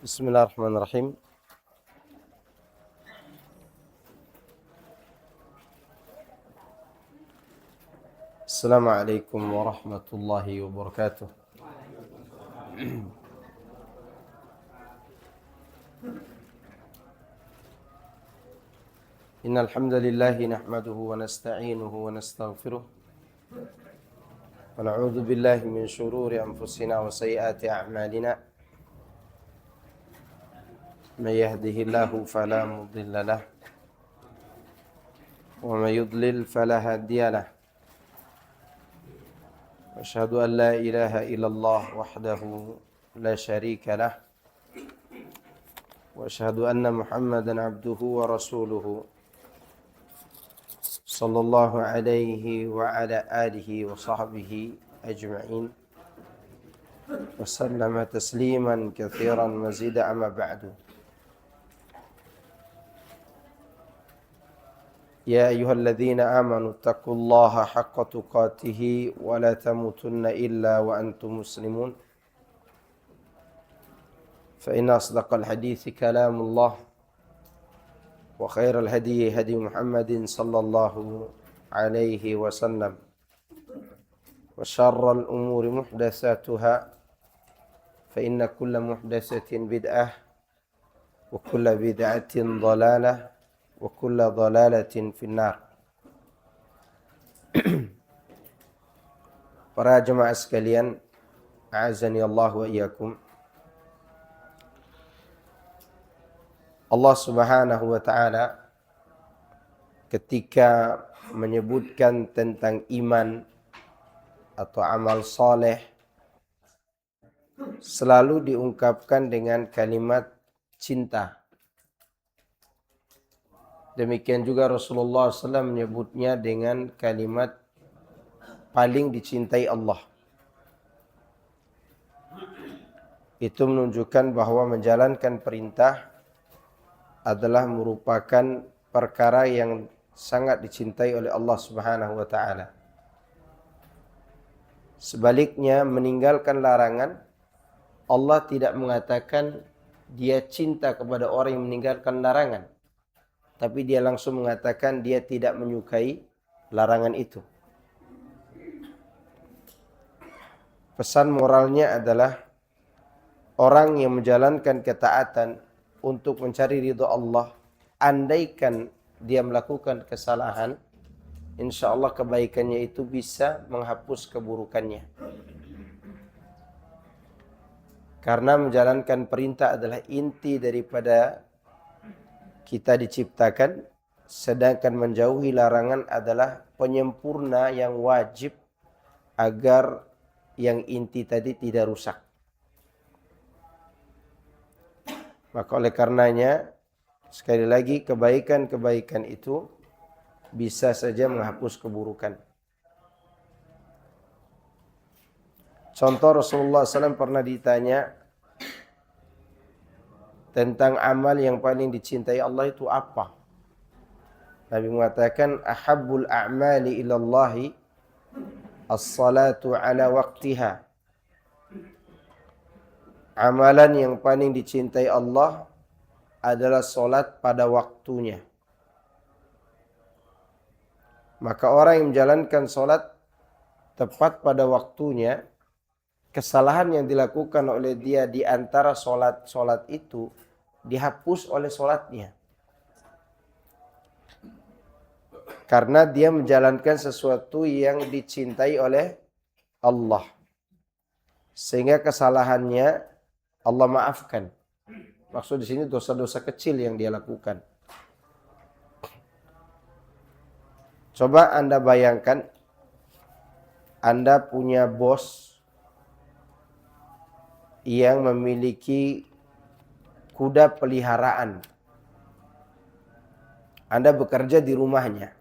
Bismillahirrahmanirrahim. Assalamualaikum warahmatullahi wabarakatuh. Innal hamdalillah nahmaduhu wa nasta'inuhu wa nastaghfiruh wa na'udzu billahi min shururi anfusina wa sayyiati a'malina. May yahdihillahu fala mudilla lahu wa may yudlil fala hadiya lahu. Asyhadu an la ilaha illallah wahdahu la syarika lah wa asyhadu anna Muhammadan abduhu wa rasuluhu sallallahu alaihi wa ala alihi wa sahbihi ajma'in wa sallama tasliman katsiran mazida amma ba'du. Ya ayyuhalladzina amanu taqullaha haqqa tuqatih wa la tamutunna illa wa antum muslimun. Fa inna asdaqal hadithi kalamullah wa khairal hadi hadi Muhammadin sallallahu alaihi wasallam wa syarral umuri muhdatsatuha fa inna kulla muhdatsatin bid'ah wa kulla bid'atin dhalalah wa kulla dhalalatin finnar. Para jemaah sekalian, a'azani Allah wa iyyakum. Allah Subhanahu wa taala ketika menyebutkan tentang iman atau amal saleh selalu diungkapkan dengan kalimat cinta. Demikian juga Rasulullah SAW menyebutnya dengan kalimat paling dicintai Allah. Itu menunjukkan bahwa menjalankan perintah adalah merupakan perkara yang sangat dicintai oleh Allah Subhanahu wa taala. Sebaliknya, meninggalkan larangan, Allah tidak mengatakan dia cinta kepada orang yang meninggalkan larangan, tapi dia langsung mengatakan dia tidak menyukai larangan itu. Pesan moralnya adalah orang yang menjalankan ketaatan untuk mencari ridha Allah, andaikan dia melakukan kesalahan, insya Allah kebaikannya itu bisa menghapus keburukannya. Karena menjalankan perintah adalah inti daripada kita diciptakan, sedangkan menjauhi larangan adalah penyempurna yang wajib agar yang inti tadi tidak rusak. Maka oleh karenanya, sekali lagi kebaikan-kebaikan itu bisa saja menghapus keburukan. Contoh, Rasulullah SAW pernah ditanya tentang amal yang paling dicintai Allah itu apa? Nabi mengatakan, ahabbul a'mali ilallahi as-salatu ala waqtiha. Amalan yang paling dicintai Allah adalah solat pada waktunya. Maka orang yang menjalankan solat tepat pada waktunya, kesalahan yang dilakukan oleh dia di antara solat itu dihapus oleh solatnya. Karena dia menjalankan sesuatu yang dicintai oleh Allah. Sehingga kesalahannya Allah maafkan. Maksud di sini dosa-dosa kecil yang dia lakukan. Coba Anda bayangkan, Anda punya bos yang memiliki kuda peliharaan. Anda bekerja di rumahnya.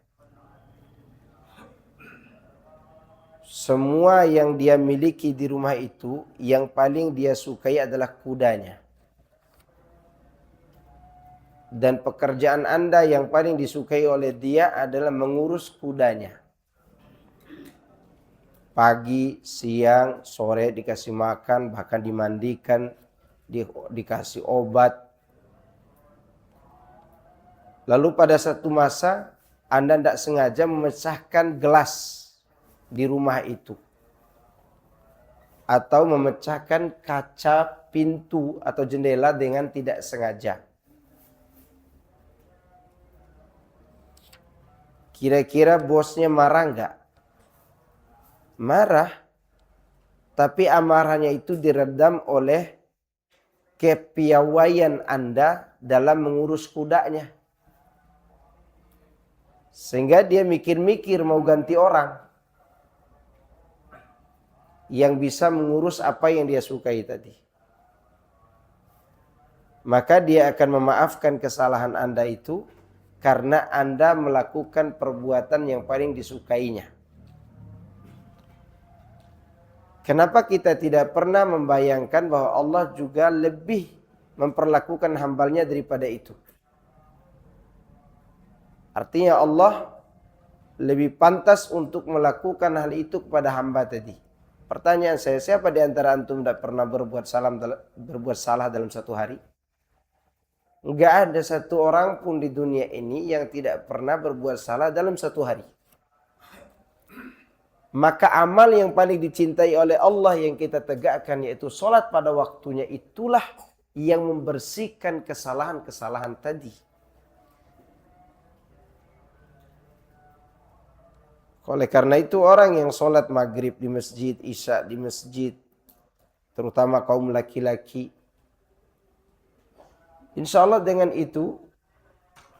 Semua yang dia miliki di rumah itu, yang paling dia sukai adalah kudanya. Dan pekerjaan Anda yang paling disukai oleh dia adalah mengurus kudanya. Pagi, siang, sore dikasih makan, bahkan dimandikan, dikasih obat. Lalu pada satu masa Anda tidak sengaja memecahkan gelas di rumah itu. Atau memecahkan kaca pintu atau jendela dengan tidak sengaja. Kira-kira bosnya marah enggak? Marah. Tapi amarahnya itu diredam oleh kepiawaian Anda dalam mengurus kudanya. Sehingga dia mikir-mikir mau ganti orang yang bisa mengurus apa yang dia sukai tadi. Maka dia akan memaafkan kesalahan Anda itu karena Anda melakukan perbuatan yang paling disukainya. Kenapa kita tidak pernah membayangkan bahwa Allah juga lebih memperlakukan hambanya daripada itu? Artinya Allah lebih pantas untuk melakukan hal itu kepada hamba tadi. Pertanyaan saya, siapa di antara antum tidak pernah berbuat salah dalam satu hari? Enggak ada satu orang pun di dunia ini yang tidak pernah berbuat salah dalam satu hari. Maka amal yang paling dicintai oleh Allah yang kita tegakkan yaitu sholat pada waktunya, itulah yang membersihkan kesalahan-kesalahan tadi. Oleh karena itu orang yang sholat maghrib di masjid, isya di masjid, terutama kaum laki-laki, insya Allah dengan itu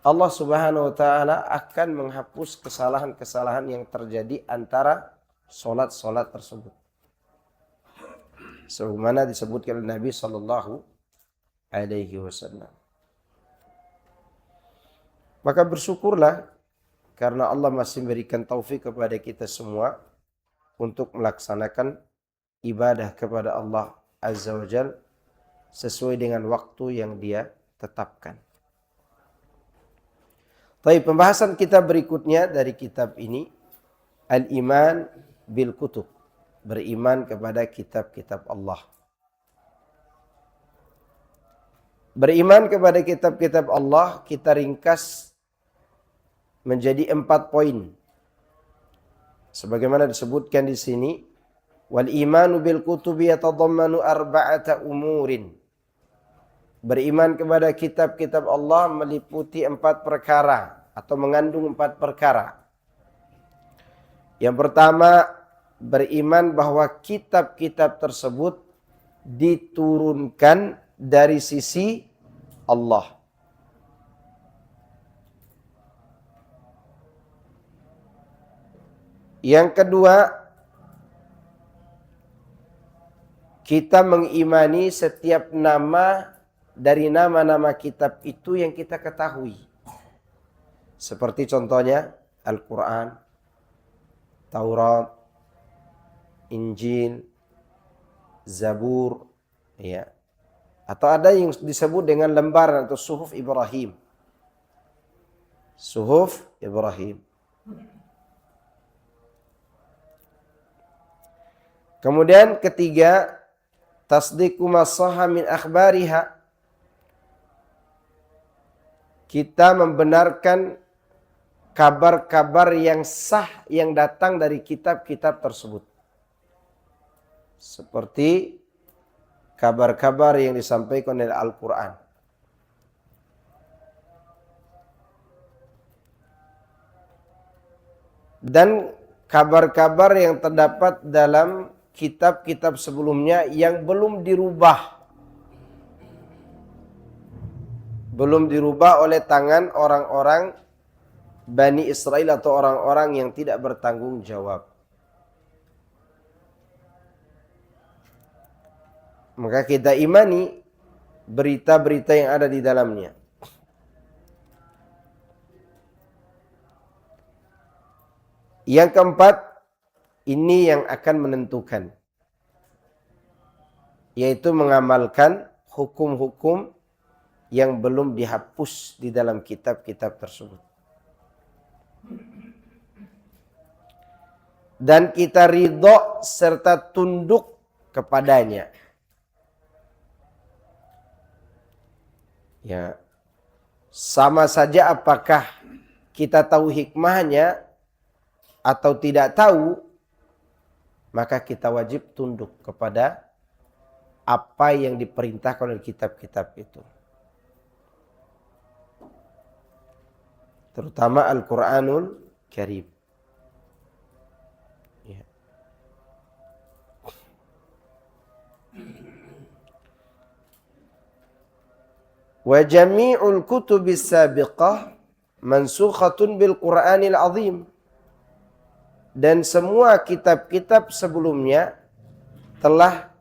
Allah Subhanahu wa Ta'ala akan menghapus kesalahan-kesalahan yang terjadi antara solat-solat tersebut. Sebagaimana disebutkan oleh Nabi Sallallahu Alaihi Wasallam. Maka bersyukurlah karena Allah masih memberikan taufik kepada kita semua untuk melaksanakan ibadah kepada Allah Azza wa Jalla sesuai dengan waktu yang Dia tetapkan. Baik, pembahasan kita berikutnya dari kitab ini, Al-Iman bil Kutub, beriman kepada kitab-kitab Allah. Beriman kepada kitab-kitab Allah kita ringkas menjadi 4 poin. Sebagaimana disebutkan di sini, wal imanu bil kutubi yatadammanu arba'ata umurin. Beriman kepada kitab-kitab Allah meliputi 4 perkara atau mengandung 4 perkara. Yang pertama, beriman bahwa kitab-kitab tersebut diturunkan dari sisi Allah. Yang kedua, kita mengimani setiap nama dari nama-nama kitab itu yang kita ketahui. Seperti contohnya Al-Quran, Taurat, Injil, Zabur, ya. Atau ada yang disebut dengan lembaran atau suhuf Ibrahim. Suhuf Ibrahim. Kemudian ketiga, tasdiqu ma sahha min akhbariha. Kita membenarkan kabar-kabar yang sah yang datang dari kitab-kitab tersebut. Seperti kabar-kabar yang disampaikan oleh Al-Quran. Dan kabar-kabar yang terdapat dalam kitab-kitab sebelumnya yang belum dirubah. Belum dirubah oleh tangan orang-orang Bani Israel atau orang-orang yang tidak bertanggung jawab. Maka kita imani berita-berita yang ada di dalamnya. Yang keempat, ini yang akan menentukan, yaitu mengamalkan hukum-hukum yang belum dihapus di dalam kitab-kitab tersebut. Dan kita ridho serta tunduk kepadanya. Ya, sama saja apakah kita tahu hikmahnya atau tidak tahu, maka kita wajib tunduk kepada apa yang diperintahkan oleh kitab-kitab itu. Terutama Al-Quranul Karim. Ya. Wa jami'ul kutubis sabiqah mansukhatun bil Qur'anil azim. Dan semua kitab-kitab sebelumnya telah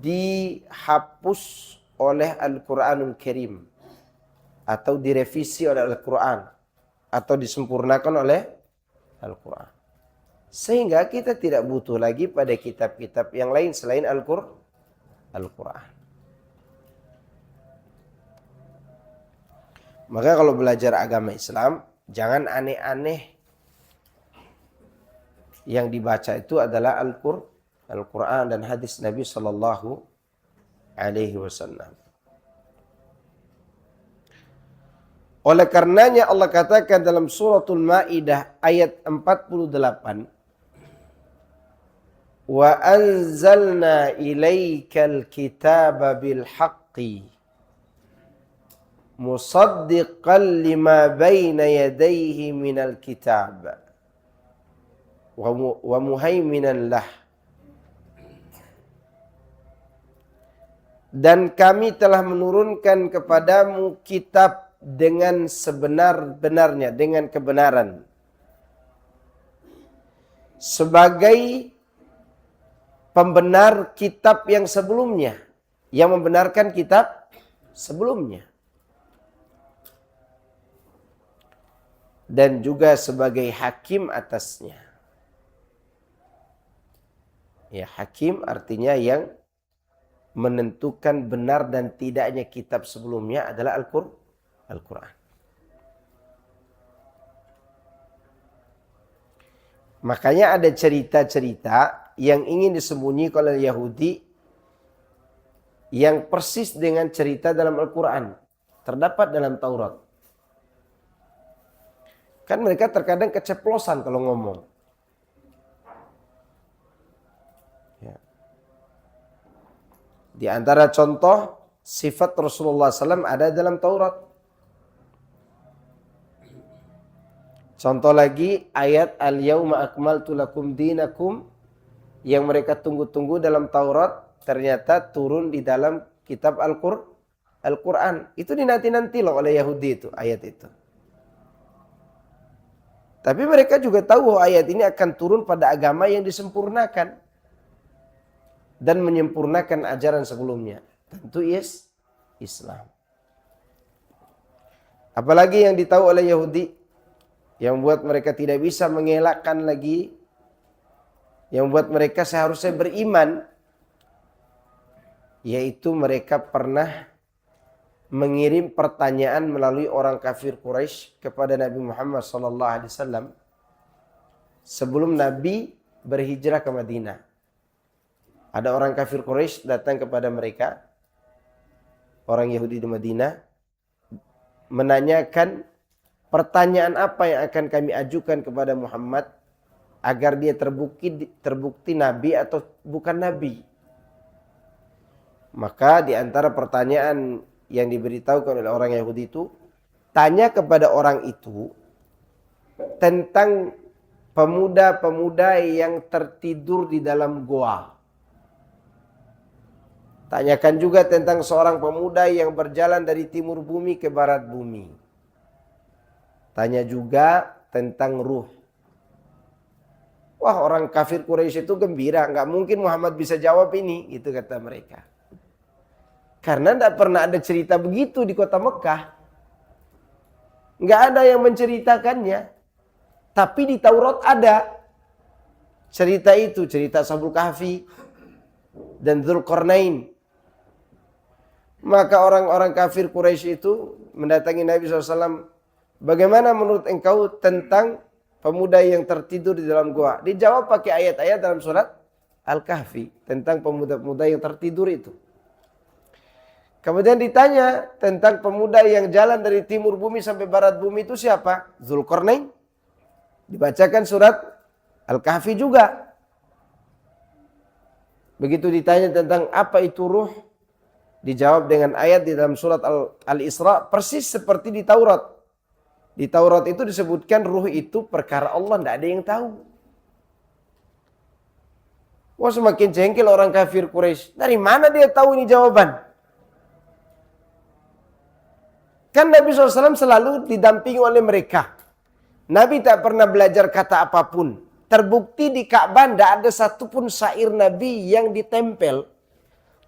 dihapus oleh Al-Quranul Karim atau direvisi oleh Al-Quran atau disempurnakan oleh Al-Quran. Sehingga kita tidak butuh lagi pada kitab-kitab yang lain selain Al-Quran. Maka kalau belajar agama Islam, jangan aneh-aneh. Yang dibaca itu adalah Al-Quran dan hadis Nabi Sallallahu Alaihi Wasallam. Oleh karenanya Allah katakan dalam suratul Maidah ayat 48, wa anzalna ilaikal kitaba bil haqqi musaddiqan lima baina yadayhi minal kitab wa muhaiminan lah. Dan kami telah menurunkan kepadamu kitab dengan sebenar-benarnya, dengan kebenaran, sebagai pembenar kitab yang sebelumnya, yang membenarkan kitab sebelumnya, dan juga sebagai hakim atasnya. Ya, hakim artinya yang menentukan benar dan tidaknya kitab sebelumnya adalah Al-Quran. Makanya ada cerita-cerita yang ingin disembunyikan oleh Yahudi yang persis dengan cerita dalam Al-Quran. Terdapat dalam Taurat. Kan mereka terkadang keceplosan kalau ngomong. Ya. Di antara contoh sifat Rasulullah SAW ada dalam Taurat. Contoh lagi ayat al-yauma akmaltu lakum dinakum yang mereka tunggu-tunggu dalam Taurat ternyata turun di dalam kitab Al-Quran. Itu dinanti-nanti loh oleh Yahudi itu, ayat itu. Tapi mereka juga tahu bahwa ayat ini akan turun pada agama yang disempurnakan dan menyempurnakan ajaran sebelumnya. Tentu Islam. Apalagi yang ditahu oleh Yahudi yang buat mereka tidak bisa mengelakkan lagi, yang buat mereka seharusnya beriman, yaitu mereka pernah mengirim pertanyaan melalui orang kafir Quraisy kepada Nabi Muhammad SAW sebelum Nabi berhijrah ke Madinah. Ada orang kafir Quraisy datang kepada mereka, orang Yahudi di Madinah, menanyakan pertanyaan apa yang akan kami ajukan kepada Muhammad agar dia terbukti nabi atau bukan nabi. Maka di antara pertanyaan yang diberitahukan oleh orang Yahudi itu, tanya kepada orang itu tentang pemuda-pemuda yang tertidur di dalam goa. Tanyakan juga tentang seorang pemuda yang berjalan dari timur bumi ke barat bumi. Tanya juga tentang ruh. Wah, orang kafir Quraisy itu gembira. Nggak mungkin Muhammad bisa jawab ini. Itu kata mereka. Karena tidak pernah ada cerita begitu di kota Mekah. Nggak ada yang menceritakannya. Tapi di Taurat ada. Cerita itu. Cerita Ashabul Kahfi dan Dzulqarnain. Maka orang-orang kafir Quraisy itu mendatangi Nabi SAW. Bagaimana menurut engkau tentang pemuda yang tertidur di dalam gua? Dijawab pakai ayat-ayat dalam surat Al-Kahfi. Tentang pemuda-pemuda yang tertidur itu. Kemudian ditanya tentang pemuda yang jalan dari timur bumi sampai barat bumi itu siapa? Dzulqarnain. Dibacakan surat Al-Kahfi juga. Begitu ditanya tentang apa itu ruh, dijawab dengan ayat di dalam surat Al-Isra persis seperti di Taurat. Di Taurat itu disebutkan ruh itu perkara Allah, tidak ada yang tahu. Wah, semakin jengkel orang kafir Quraisy. Dari mana dia tahu ini jawaban? Kan Nabi SAW selalu didampingi oleh mereka. Nabi tak pernah belajar kata apapun. Terbukti di Ka'bah tidak ada satupun syair Nabi yang ditempel.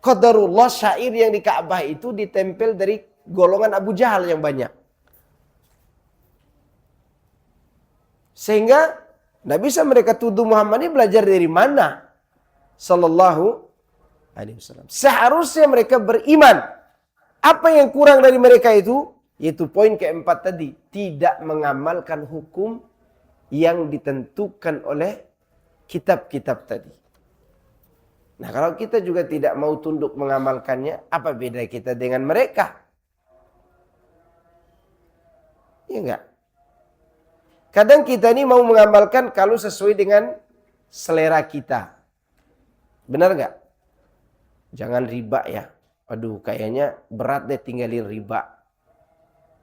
Qadarullah, syair yang di Ka'bah itu ditempel dari golongan Abu Jahal yang banyak. Sehingga tidak bisa mereka tuduh Muhammad ini belajar dari mana. Sallallahu alaihi wasallam. Seharusnya mereka beriman. Apa yang kurang dari mereka itu? Yaitu poin keempat tadi. Tidak mengamalkan hukum yang ditentukan oleh kitab-kitab tadi. Nah, kalau kita juga tidak mau tunduk mengamalkannya, apa beda kita dengan mereka? Iya enggak? Kadang kita ini mau mengamalkan kalau sesuai dengan selera kita. Benar enggak? Jangan riba ya. Aduh, kayaknya berat deh tinggalin riba.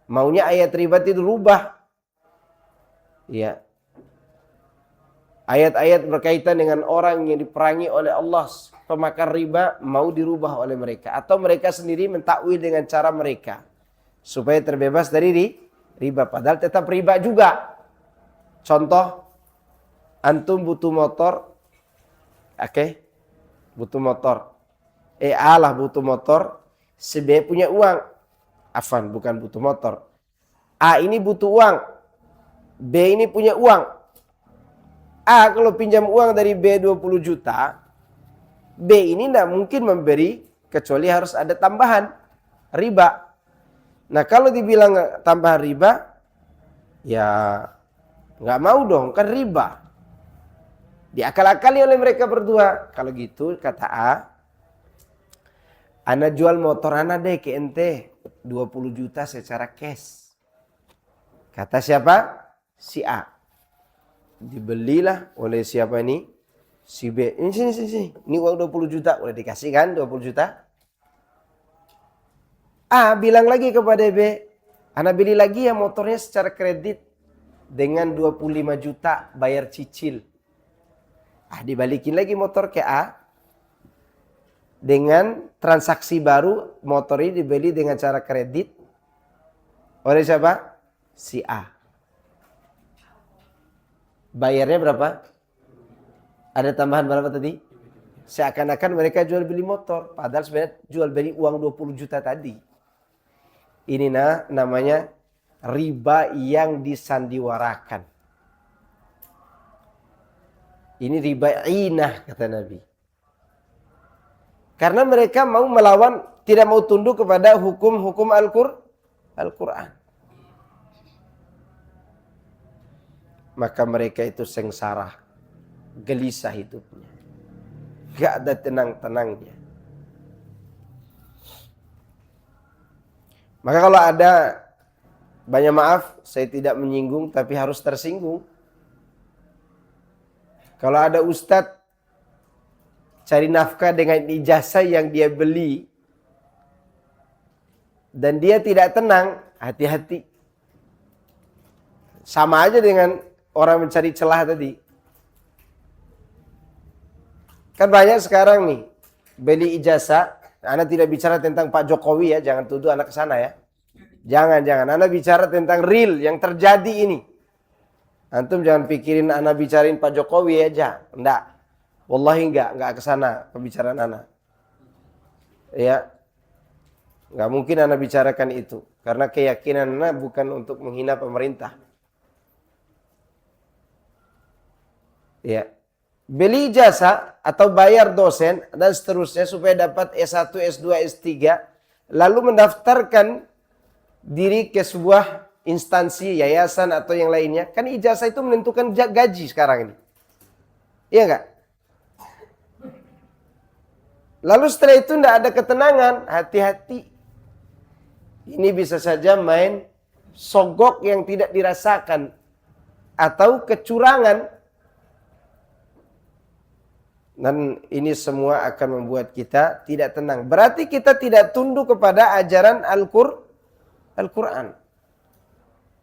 Maunya ayat riba itu rubah. Ya. Ayat-ayat berkaitan dengan orang yang diperangi oleh Allah, pemakan riba, mau dirubah oleh mereka. Atau mereka sendiri mentakwil dengan cara mereka. Supaya terbebas dari riba. Padahal tetap riba juga. Contoh, antum butuh motor. Oke. Butuh motor. A lah butuh motor. Si B punya uang. Afan, bukan butuh motor. A ini butuh uang. B ini punya uang. A kalau pinjam uang dari B 20 juta, B ini tidak mungkin memberi kecuali harus ada tambahan riba. Nah, kalau dibilang tambahan riba, ya nggak mau dong, kan riba. Diakal-akali oleh mereka berdua. Kalau gitu kata A, ana jual motor ana deh ke ente 20 juta secara cash. Kata siapa? Si A. Dibelilah oleh siapa ini? Si B. Ini sini. Ini uang 20 juta. Udah dikasih kan 20 juta? A bilang lagi kepada B, ana beli lagi ya motornya secara kredit dengan 25 juta bayar cicil. Dibalikin lagi motor ke A. Dengan transaksi baru, motor ini dibeli dengan cara kredit oleh siapa? Si A. Bayarnya berapa? Ada tambahan berapa tadi? Seakan-akan mereka jual beli motor. Padahal sebenarnya jual beli uang 20 juta tadi. Ini namanya riba yang disandiwarakan. Ini riba inah kata Nabi. Karena mereka mau melawan, tidak mau tunduk kepada hukum-hukum Al-Quran. Maka mereka itu sengsara, gelisah hidupnya. Gak ada tenang-tenangnya. Maka kalau ada, banyak maaf, saya tidak menyinggung tapi harus tersinggung. Kalau ada ustadz cari nafkah dengan ijazah yang dia beli dan dia tidak tenang, hati-hati. Sama aja dengan orang mencari celah tadi. Kan banyak sekarang nih beli ijazah. Anda tidak bicara tentang Pak Jokowi ya, jangan tuduh anak ke sana ya. Jangan. Anda bicara tentang real yang terjadi ini. Antum jangan pikirin Anda bicarain Pak Jokowi aja. Enggak. Wallahi enggak ke sana pembicaraan Anda. Ya. Enggak mungkin Anda bicarakan itu karena keyakinan Anda bukan untuk menghina pemerintah. Ya. Beli jasa atau bayar dosen dan seterusnya supaya dapat S1, S2, S3 lalu mendaftarkan diri ke sebuah instansi, yayasan atau yang lainnya. Kan ijazah itu menentukan gaji sekarang ini. Iya enggak? Lalu setelah itu tidak ada ketenangan, hati-hati. Ini bisa saja main sogok yang tidak dirasakan atau kecurangan. Dan ini semua akan membuat kita tidak tenang. Berarti kita tidak tunduk kepada ajaran Al-Quran.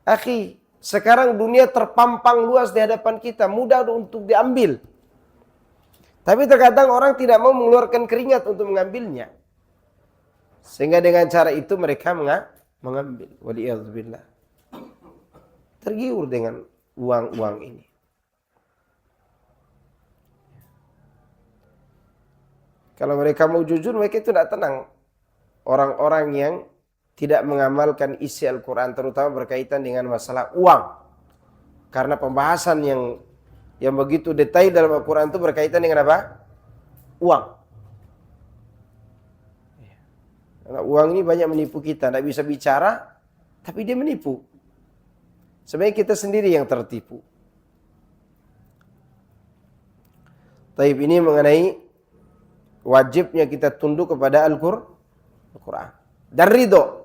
Akhi, sekarang dunia terpampang luas di hadapan kita. Mudah untuk diambil. Tapi terkadang orang tidak mau mengeluarkan keringat untuk mengambilnya. Sehingga dengan cara itu mereka mengambil. Waliyadzubillah. Tergiur dengan uang-uang ini. Kalau mereka mau jujur, mereka itu tidak tenang. Orang-orang yang tidak mengamalkan isi Al-Quran, terutama berkaitan dengan masalah uang. Karena pembahasan yang begitu detail dalam Al-Quran itu berkaitan dengan apa? Uang. Karena uang ini banyak menipu kita. Tidak bisa bicara, tapi dia menipu. Sebenarnya kita sendiri yang tertipu. Taib ini mengenai wajibnya kita tunduk kepada Al-Quran. Dan ridho.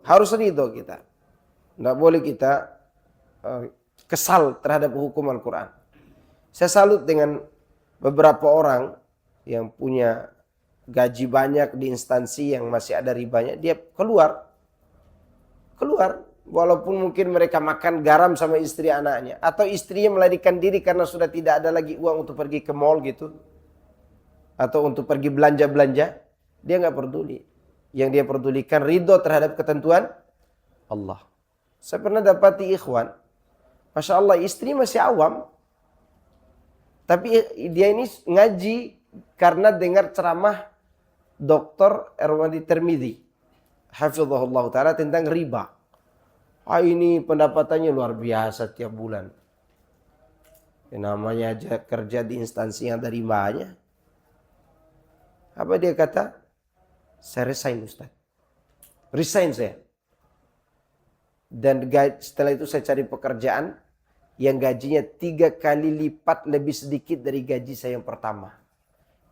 Harus ridho kita. Tidak boleh kita kesal terhadap hukum Al-Quran. Saya salut dengan beberapa orang yang punya gaji banyak di instansi yang masih ada ribanya. Dia keluar. Walaupun mungkin mereka makan garam sama istri anaknya. Atau istrinya melarikan diri karena sudah tidak ada lagi uang untuk pergi ke mall gitu. Atau untuk pergi belanja-belanja, dia nggak peduli. Yang dia pedulikan ridho terhadap ketentuan Allah. Saya pernah dapati ikhwan, Masya Allah istri masih awam, tapi dia ini ngaji karena dengar ceramah Dr. Erwandi Termidi, hafizahullah ta'ala, tentang riba. Ini pendapatannya luar biasa tiap bulan. Namanya aja kerja di instansi yang ada ribanya. Apa dia kata? Saya resign Ustaz. Resign saya. Dan setelah itu saya cari pekerjaan yang gajinya 3 kali lipat lebih sedikit dari gaji saya yang pertama.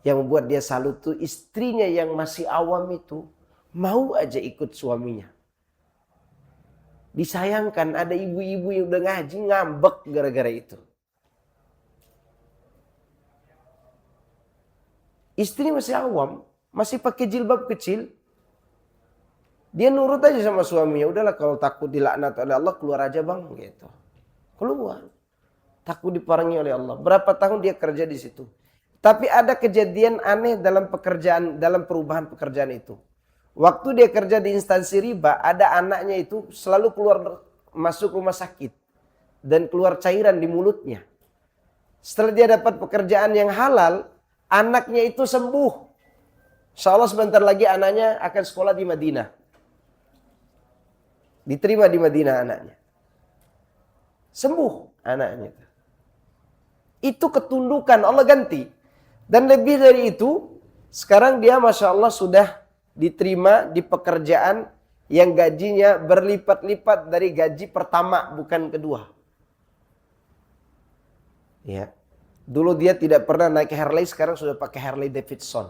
Yang membuat dia salut tuh istrinya yang masih awam itu mau aja ikut suaminya. Disayangkan ada ibu-ibu yang udah ngaji ngambek gara-gara itu. Istri masih awam, masih pakai jilbab kecil. Dia nurut aja sama suaminya. Udahlah kalau takut dilaknat oleh Allah, keluar aja bang. Gitu. Keluar. Takut diparangi oleh Allah. Berapa tahun dia kerja di situ. Tapi ada kejadian aneh dalam perubahan pekerjaan itu. Waktu dia kerja di instansi riba, ada anaknya itu selalu masuk rumah sakit. Dan keluar cairan di mulutnya. Setelah dia dapat pekerjaan yang halal, anaknya itu sembuh. Insya Allah sebentar lagi anaknya akan sekolah di Madinah. Diterima di Madinah anaknya. Sembuh anaknya. Itu ketundukan, Allah ganti. Dan lebih dari itu, sekarang dia Masya Allah sudah diterima di pekerjaan yang gajinya berlipat-lipat dari gaji pertama, bukan kedua. Ya. Dulu dia tidak pernah naik Harley, sekarang sudah pakai Harley Davidson.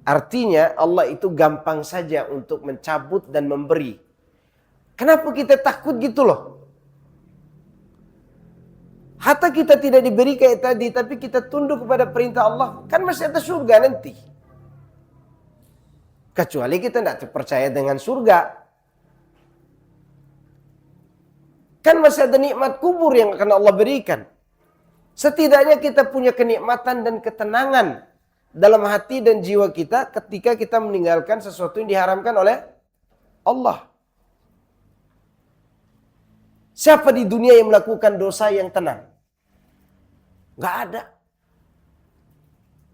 Artinya Allah itu gampang saja untuk mencabut dan memberi. Kenapa kita takut gitu loh? Hatta kita tidak diberi kayak tadi, tapi kita tunduk kepada perintah Allah, kan masih ada surga nanti. Kecuali kita tidak percaya dengan surga. Kan masih ada nikmat kubur yang akan Allah berikan. Setidaknya kita punya kenikmatan dan ketenangan dalam hati dan jiwa kita ketika kita meninggalkan sesuatu yang diharamkan oleh Allah. Siapa di dunia yang melakukan dosa yang tenang? Gak ada.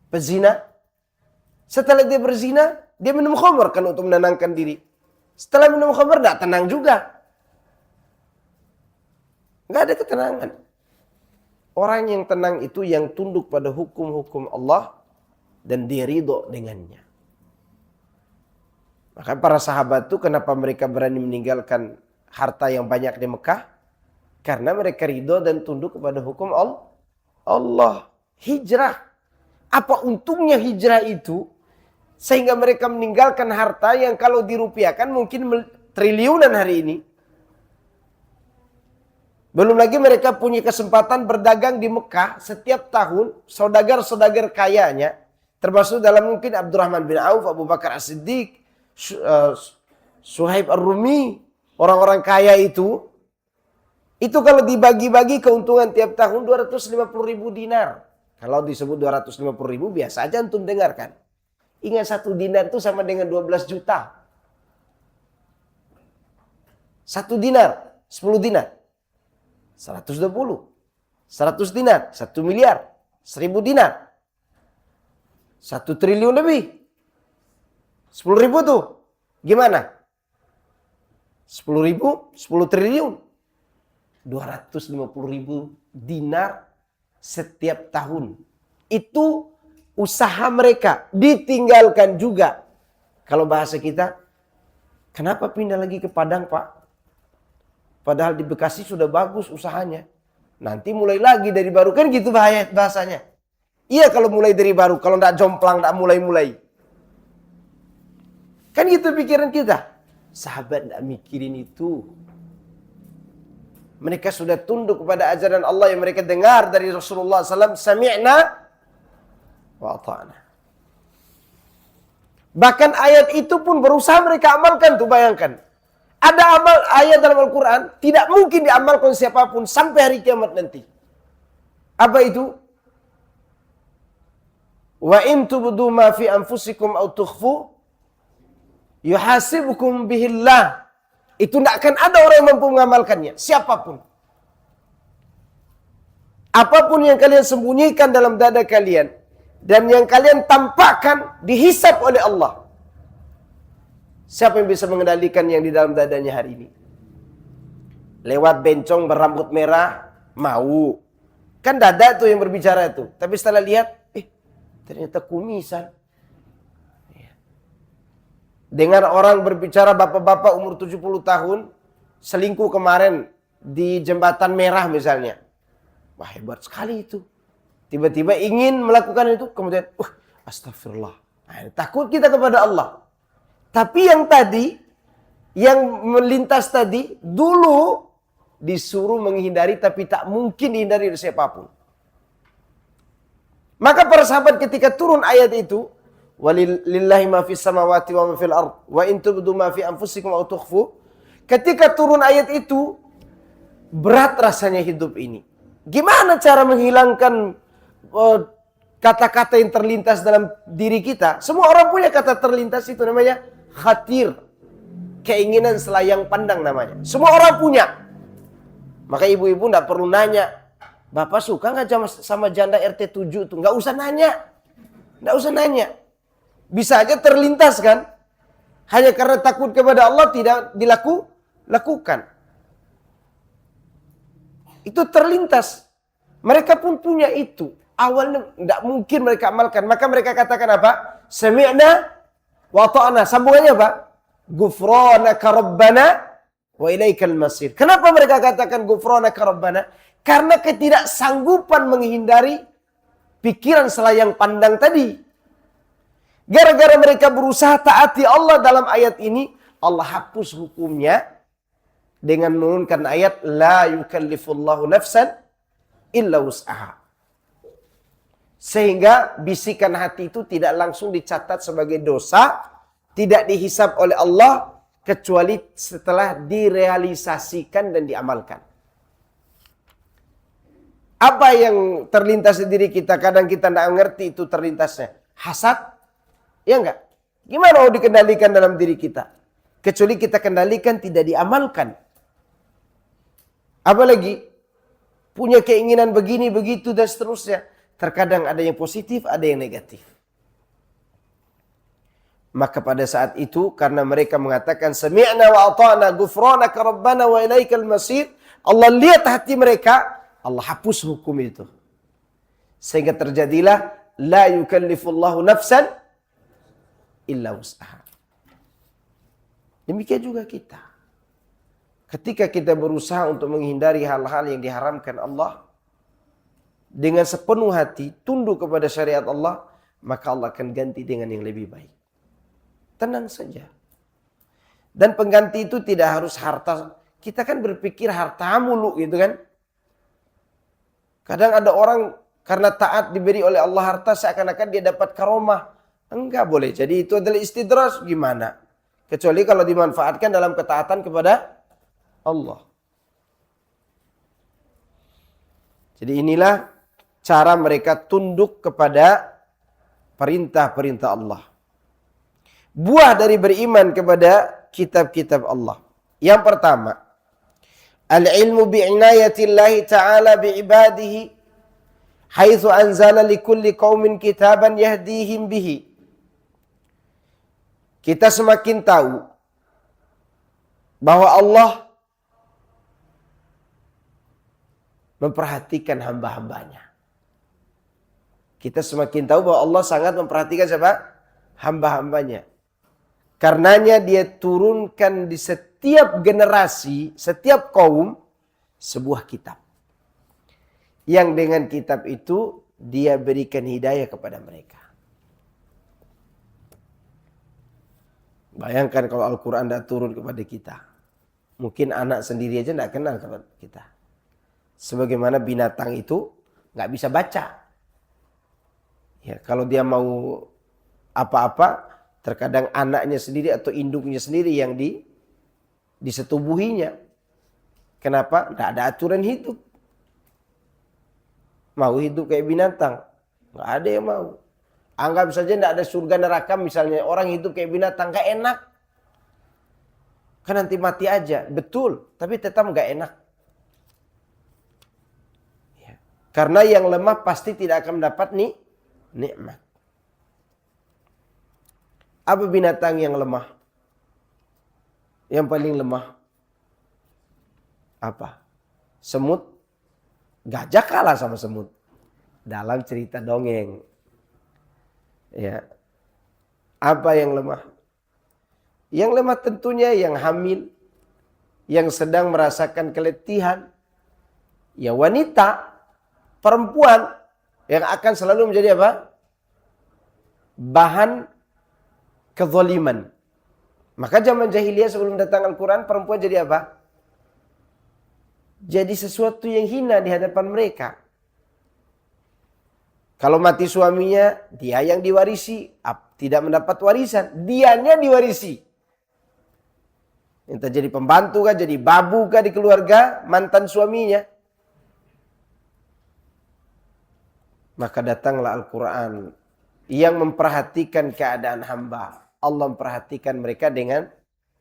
Pezina. Setelah dia berzina, dia minum khamr kan untuk menenangkan diri. Setelah minum khamr, gak tenang juga. Gak ada ketenangan. Orang yang tenang itu yang tunduk pada hukum-hukum Allah dan dia ridho dengannya. Maka para sahabat itu kenapa mereka berani meninggalkan harta yang banyak di Mekah? Karena mereka ridho dan tunduk kepada hukum Allah. Hijrah. Apa untungnya hijrah itu? Sehingga mereka meninggalkan harta yang kalau dirupiahkan mungkin triliunan hari ini. Belum lagi mereka punya kesempatan berdagang di Mekah setiap tahun. Saudagar-saudagar kayanya, termasuk dalam mungkin Abdurrahman bin Auf, Abu Bakar As-Siddiq, Suhaib Ar-Rumi, orang-orang kaya itu kalau dibagi-bagi keuntungan tiap tahun 250.000 dinar. Kalau disebut 250.000 biasa aja antum dengarkan. Ingat 1 dinar itu sama dengan 12 juta. 1 dinar, 10 dinar. 120. 100 dinar, 1 miliar. 1000 dinar. 1 triliun lebih. 10.000 tuh. Gimana? 10.000, 10 triliun. 250.000 dinar setiap tahun. Itu usaha mereka. Ditinggalkan juga. Kalau bahasa kita, kenapa pindah lagi ke Padang, Pak? Padahal di Bekasi sudah bagus usahanya. Nanti mulai lagi dari baru. Kan gitu bahasanya. Iya kalau mulai dari baru. Kalau tidak jomplang, tidak mulai-mulai. Kan gitu pikiran kita. Sahabat tidak mikirin itu. Mereka sudah tunduk kepada ajaran Allah yang mereka dengar dari Rasulullah SAW. Sami'na wa ata'na. Bahkan ayat itu pun berusaha mereka amalkan tuh, bayangkan. Ada ayat dalam Al-Quran tidak mungkin diamalkan siapapun sampai hari kiamat nanti. Apa itu? Wa in tubdu ma fi anfusikum aw tukhfu yuhasibukum bihillah. Itu tidak akan ada orang yang mampu mengamalkannya. Siapapun. Apapun yang kalian sembunyikan dalam dada kalian. Dan yang kalian tampakkan dihisap oleh Allah. Siapa yang bisa mengendalikan yang di dalam dadanya hari ini? Lewat bencong berambut merah, mau. Kan dada tuh yang berbicara itu. Tapi setelah lihat, ternyata kumisan. Dengar orang berbicara bapak-bapak umur 70 tahun, selingkuh kemarin di jembatan merah misalnya. Wah hebat sekali itu. Tiba-tiba ingin melakukan itu, kemudian, astagfirullah. Nah, takut kita kepada Allah. Tapi yang tadi, yang melintas tadi, dulu disuruh menghindari, tapi tak mungkin dihindari dari siapapun. Maka para sahabat ketika turun ayat itu, walillahi ma fis samawati wa ma fil ard wa in tubdu ma fi anfusikum aw tukhfu. Ketika turun ayat itu, berat rasanya hidup ini. Gimana cara menghilangkan kata-kata yang terlintas dalam diri kita? Semua orang punya kata terlintas itu, namanya khatir. Keinginan selayang pandang namanya. Semua orang punya. Maka ibu-ibu tidak perlu nanya, Bapak suka nggak sama janda RT 7 itu? Nggak usah nanya. Nggak usah nanya. Bisa aja terlintas kan? Hanya karena takut kepada Allah tidak dilakukan. Itu terlintas. Mereka pun punya itu. Awalnya tidak mungkin mereka amalkan. Maka mereka katakan apa? Sami'na wa ta'na. Sambungannya apa? Ghufranaka Rabbana wa ilaikal masir. Kenapa mereka katakan Ghufranaka Rabbana? Karena ketidaksanggupan menghindari pikiran selayang pandang tadi. Gara-gara mereka berusaha taati Allah dalam ayat ini, Allah hapus hukumnya dengan menurunkan ayat la yukallifullahu nafsan illa wus'aha. Sehingga bisikan hati itu tidak langsung dicatat sebagai dosa, tidak dihisab oleh Allah kecuali setelah direalisasikan dan diamalkan. Apa yang terlintas di diri kita, kadang kita tidak mengerti itu terlintasnya. Hasad? Ya enggak? Gimana mau dikendalikan dalam diri kita? Kecuali kita kendalikan, tidak diamalkan. Apalagi punya keinginan begini, begitu, dan seterusnya. Terkadang ada yang positif, ada yang negatif. Maka pada saat itu, karena mereka mengatakan, Sami'na wa ata'na ghufranaka Rabbana wa ilaikal masir. Allah lihat hati mereka, Allah hapus hukum itu. Sehingga terjadilah, la yukallifullahu nafsan illa wus'aha. Demikian juga kita. Ketika kita berusaha untuk menghindari hal-hal yang diharamkan Allah, dengan sepenuh hati tunduk kepada syariat Allah, maka Allah akan ganti dengan yang lebih baik. tenang saja. Dan pengganti itu tidak harus harta. Kita kan berpikir harta mulu gitu kan. Kadang ada orang karena taat diberi oleh Allah harta seakan-akan dia dapat karomah. Enggak boleh. Jadi itu adalah istidraj gimana? Kecuali kalau dimanfaatkan dalam ketaatan kepada Allah. Jadi inilah cara mereka tunduk kepada perintah-perintah Allah. Buah dari beriman kepada kitab-kitab Allah. Yang pertama, al-ilmu bi'inayatillahi ta'ala bi'ibadihi haitsu anzala likulli qaumin kitaban yahdihim bihi. Kita semakin tahu bahwa Allah memperhatikan hamba-hambanya. Kita semakin tahu bahwa Allah sangat memperhatikan siapa? Hamba-hambanya. Karenanya dia turunkan di setiap generasi, setiap kaum, sebuah kitab. Yang dengan kitab itu dia berikan hidayah kepada mereka. Bayangkan kalau Al-Quran tidak turun kepada kita. Mungkin anak sendiri aja tidak kenal kepada kita. Sebagaimana binatang itu nggak bisa baca. Ya, kalau dia mau apa-apa, terkadang anaknya sendiri atau induknya sendiri yang disetubuhinya. Kenapa? Tidak ada aturan hidup. Mau hidup kayak binatang. Nggak ada yang mau. Anggap saja tidak ada surga neraka misalnya. Orang hidup kayak binatang. Nggak enak. Kan nanti mati aja. Betul. Tapi tetap nggak enak. Ya. Karena yang lemah pasti tidak akan mendapat nikmat. Apa binatang yang lemah? Yang paling lemah? Apa? Semut? Gajah kalah sama semut. Dalam cerita dongeng. Ya. Apa yang lemah? Yang lemah tentunya yang hamil. Yang sedang merasakan keletihan. Ya wanita. Perempuan. Yang akan selalu menjadi apa? Bahan kezaliman. Maka zaman jahiliyah sebelum datang Al-Quran, perempuan jadi apa? Jadi sesuatu yang hina di hadapan mereka. Kalau mati suaminya, dia yang diwarisi. Tidak mendapat warisan. Dianya diwarisi. Entah jadi pembantu kah, jadi babu kah di keluarga mantan suaminya. Maka datanglah Al-Quran yang memperhatikan keadaan hamba. Allah memperhatikan mereka dengan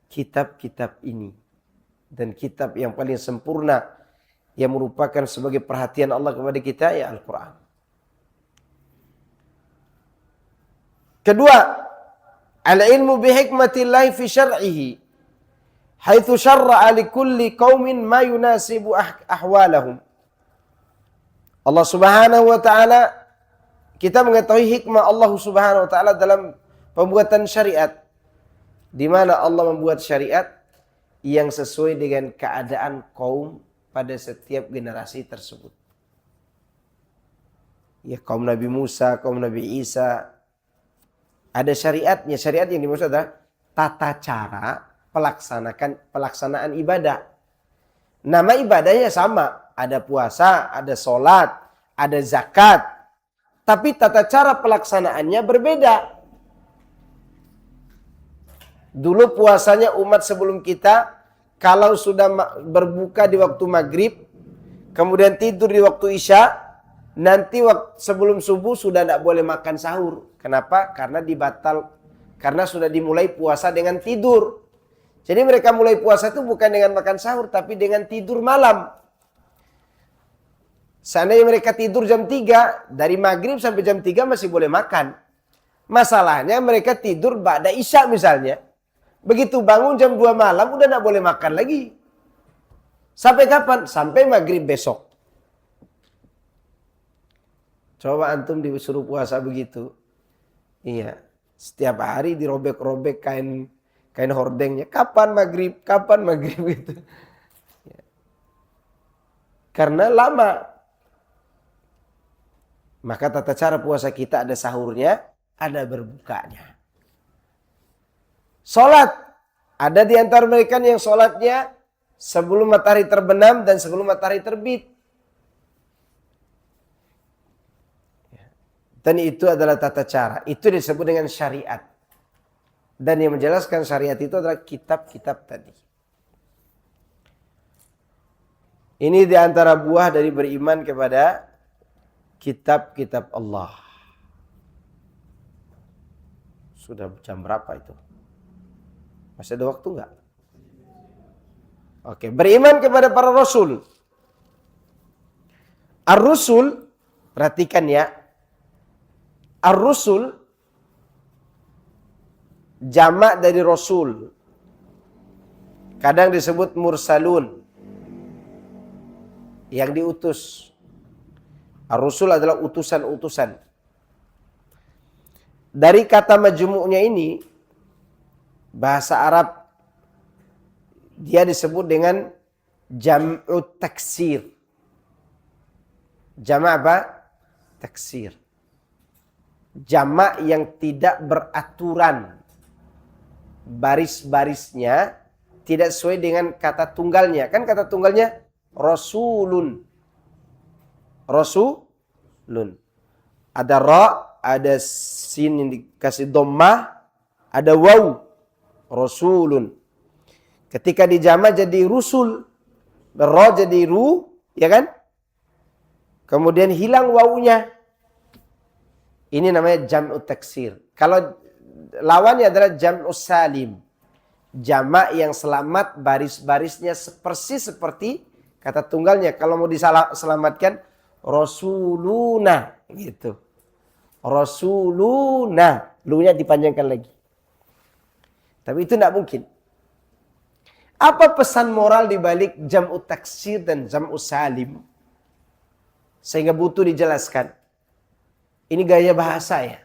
kitab-kitab ini. Dan kitab yang paling sempurna yang merupakan sebagai perhatian Allah kepada kita ya Al-Quran. Kedua, al-ilmu bihikmatillahi fi syar'ihi haitsu syarra'a likulli qaumin ma yunasibu ahwalahum. Allah Subhanahu wa taala, kita mengetahui hikmah Allah Subhanahu wa taala dalam pembuatan syariat. Di mana Allah membuat syariat yang sesuai dengan keadaan kaum pada setiap generasi tersebut. Ya kaum Nabi Musa, kaum Nabi Isa, ada syariatnya. Syariat yang dimaksud adalah tata cara pelaksanaan ibadah. Nama ibadahnya sama. Ada puasa, ada sholat, ada zakat. Tapi tata cara pelaksanaannya berbeda. Dulu puasanya umat sebelum kita, kalau sudah berbuka di waktu maghrib, kemudian tidur di waktu isya, nanti sebelum subuh sudah tidak boleh makan sahur. Kenapa? Karena sudah dimulai puasa dengan tidur. Jadi mereka mulai puasa itu bukan dengan makan sahur, tapi dengan tidur malam. Seandainya mereka tidur jam 3, dari maghrib sampai jam 3 masih boleh makan. Masalahnya mereka tidur ba'da isya misalnya. Begitu bangun jam 2 malam udah tidak boleh makan lagi. Sampai kapan? Sampai maghrib besok. Coba antum disuruh puasa begitu. Iya. Setiap hari dirobek-robek kain hordengnya. Kapan maghrib? Kapan maghrib gitu. Karena lama. Maka tata cara puasa kita ada sahurnya, ada berbukanya. Sholat. Ada di antara mereka yang sholatnya sebelum matahari terbenam dan sebelum matahari terbit. Dan itu adalah tata cara. Itu disebut dengan syariat. Dan yang menjelaskan syariat itu adalah kitab-kitab tadi. Ini di antara buah dari beriman kepada kitab-kitab Allah. Sudah jam berapa itu? Masih ada waktu enggak? Oke, beriman kepada para rasul. Ar-rusul, perhatikan ya. Ar-rusul jamak dari rasul. Kadang disebut mursalun, yang diutus. Ar-rusul adalah utusan-utusan. Dari kata majmu'nya ini, bahasa Arab, dia disebut dengan jam'u taksir. Jamak apa? Taksir. Jamak yang tidak beraturan. Baris-barisnya tidak sesuai dengan kata tunggalnya. Kan kata tunggalnya rasulun. Rasulun. Ada ra, ada sin yang dikasih dhammah, ada waw. Rasulun. Ketika dijamak jadi rusul. Ra jadi ru, ya kan? Kemudian hilang wawunya. Ini namanya jam'u taksir. Kalau lawannya adalah jam'u salim. Jamak yang selamat, baris-barisnya persis seperti kata tunggalnya. Kalau mau diselamatkan, rasuluna. Gitu. Rasuluna. Lu-nya dipanjangkan lagi. Tapi itu tidak mungkin. Apa pesan moral di balik jam'u taksir dan jam'u salim? Sehingga butuh dijelaskan. Ini gaya bahasa ya.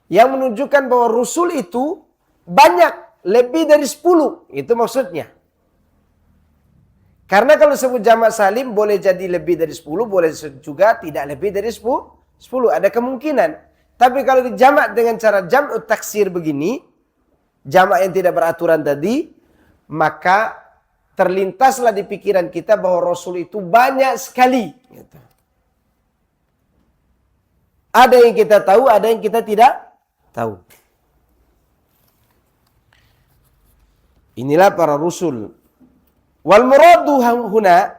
Yang menunjukkan bahwa Rasul itu banyak. Lebih dari 10. Itu maksudnya. Karena kalau sebut jamak salim boleh jadi lebih dari 10. Boleh juga tidak lebih dari 10. Ada kemungkinan. Tapi kalau dijamak dengan cara jam'u taksir begini. Jamak yang tidak beraturan tadi. Maka terlintaslah di pikiran kita bahwa Rasul itu banyak sekali. Gitu. Ada yang kita tahu, ada yang kita tidak tahu. Inilah para rasul. Wal muradu huna,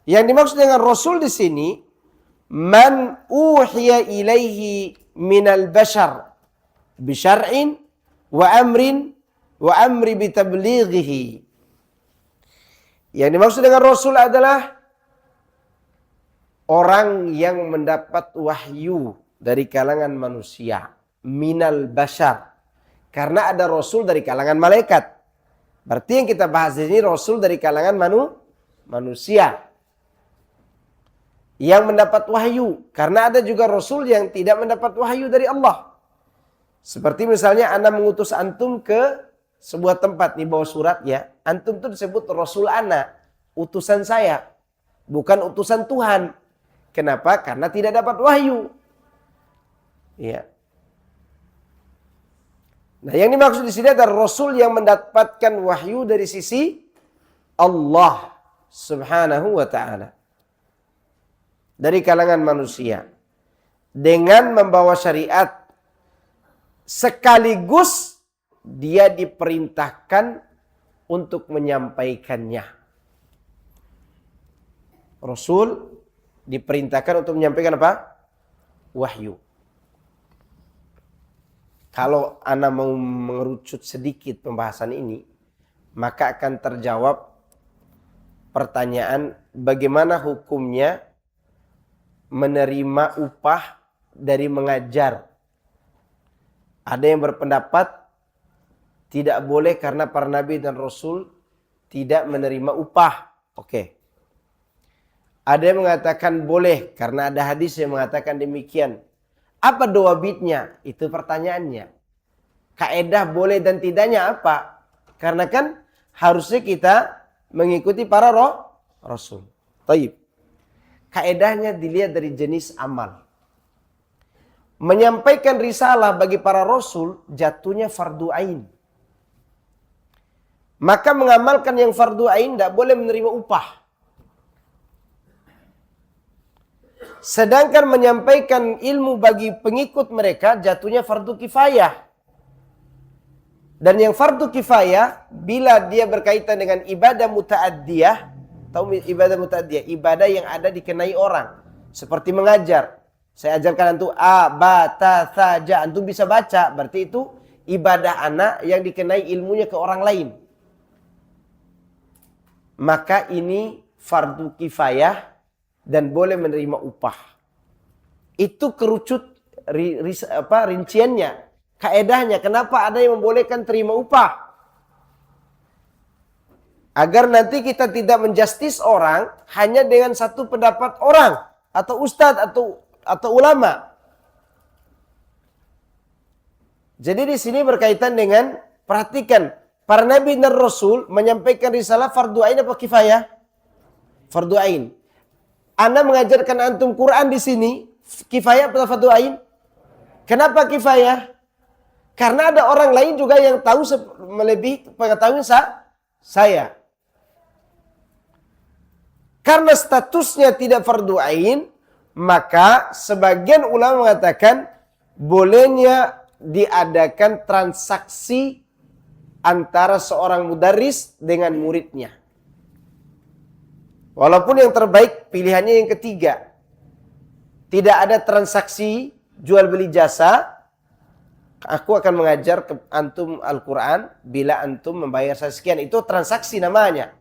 yang dimaksud dengan rasul di sini, man uhiya ilaihi minal bashar bi syar'in wa amri bi tablighihi. Yang dimaksud dengan rasul adalah orang yang mendapat wahyu dari kalangan manusia. Minal bashar. Karena ada rasul dari kalangan malaikat. Berarti yang kita bahas ini rasul dari kalangan manusia. Yang mendapat wahyu. Karena ada juga rasul yang tidak mendapat wahyu dari Allah. Seperti misalnya Ana mengutus antum ke sebuah tempat. Nih bawa surat ya. Antum itu disebut rasul Ana. Utusan saya. Bukan utusan Tuhan. Kenapa? Karena tidak dapat wahyu. Ya. Nah, yang dimaksud di sini adalah rasul yang mendapatkan wahyu dari sisi Allah Subhanahu wa taala. Dari kalangan manusia. Dengan membawa syariat sekaligus dia diperintahkan untuk menyampaikannya. Rasul diperintahkan untuk menyampaikan apa? Wahyu. Kalau Ana mau mengerucut sedikit pembahasan ini, maka akan terjawab pertanyaan bagaimana hukumnya menerima upah dari mengajar. Ada yang berpendapat tidak boleh karena para nabi dan rasul tidak menerima upah. Oke. Ada yang mengatakan boleh karena ada hadis yang mengatakan demikian. Apa dawabitnya? Itu pertanyaannya. Kaedah boleh dan tidaknya apa? Karena kan harusnya kita mengikuti para rasul. Taib. Kaedahnya dilihat dari jenis amal. menyampaikan risalah bagi para rasul jatuhnya fardu ain. Maka mengamalkan yang fardu ain tidak boleh menerima upah. Sedangkan menyampaikan ilmu bagi pengikut mereka jatuhnya fardu kifayah. Dan yang fardu kifayah bila dia berkaitan dengan ibadah muta'addiyah, tahu ibadah muta'addiyah, ibadah yang ada dikenai orang, seperti mengajar. Saya ajarkan antum a, ba, ta, tha, ja, antum bisa baca, berarti itu ibadah anak yang dikenai ilmunya ke orang lain. Maka ini fardu kifayah dan boleh menerima upah. Itu kerucut rinciannya, kaedahnya. Kenapa ada yang membolehkan terima upah? Agar nanti kita tidak menjustis orang hanya dengan satu pendapat orang atau ustadz atau ulama. Jadi di sini berkaitan dengan, perhatikan, para nabi dan rasul menyampaikan risalah fardu ain apa kifayah? Fardu ain. Anda mengajarkan antum Quran di sini kifayah atau fardu ain? Kenapa kifayah? Karena ada orang lain juga yang tahu melebihi pengetahuan saya. Karena statusnya tidak fardu ain, maka sebagian ulama mengatakan bolehnya diadakan transaksi antara seorang mudarris dengan muridnya. Walaupun yang terbaik pilihannya yang ketiga. Tidak ada transaksi jual beli jasa. Aku akan mengajar ke antum Al-Quran bila antum membayar saya sekian. Itu transaksi namanya.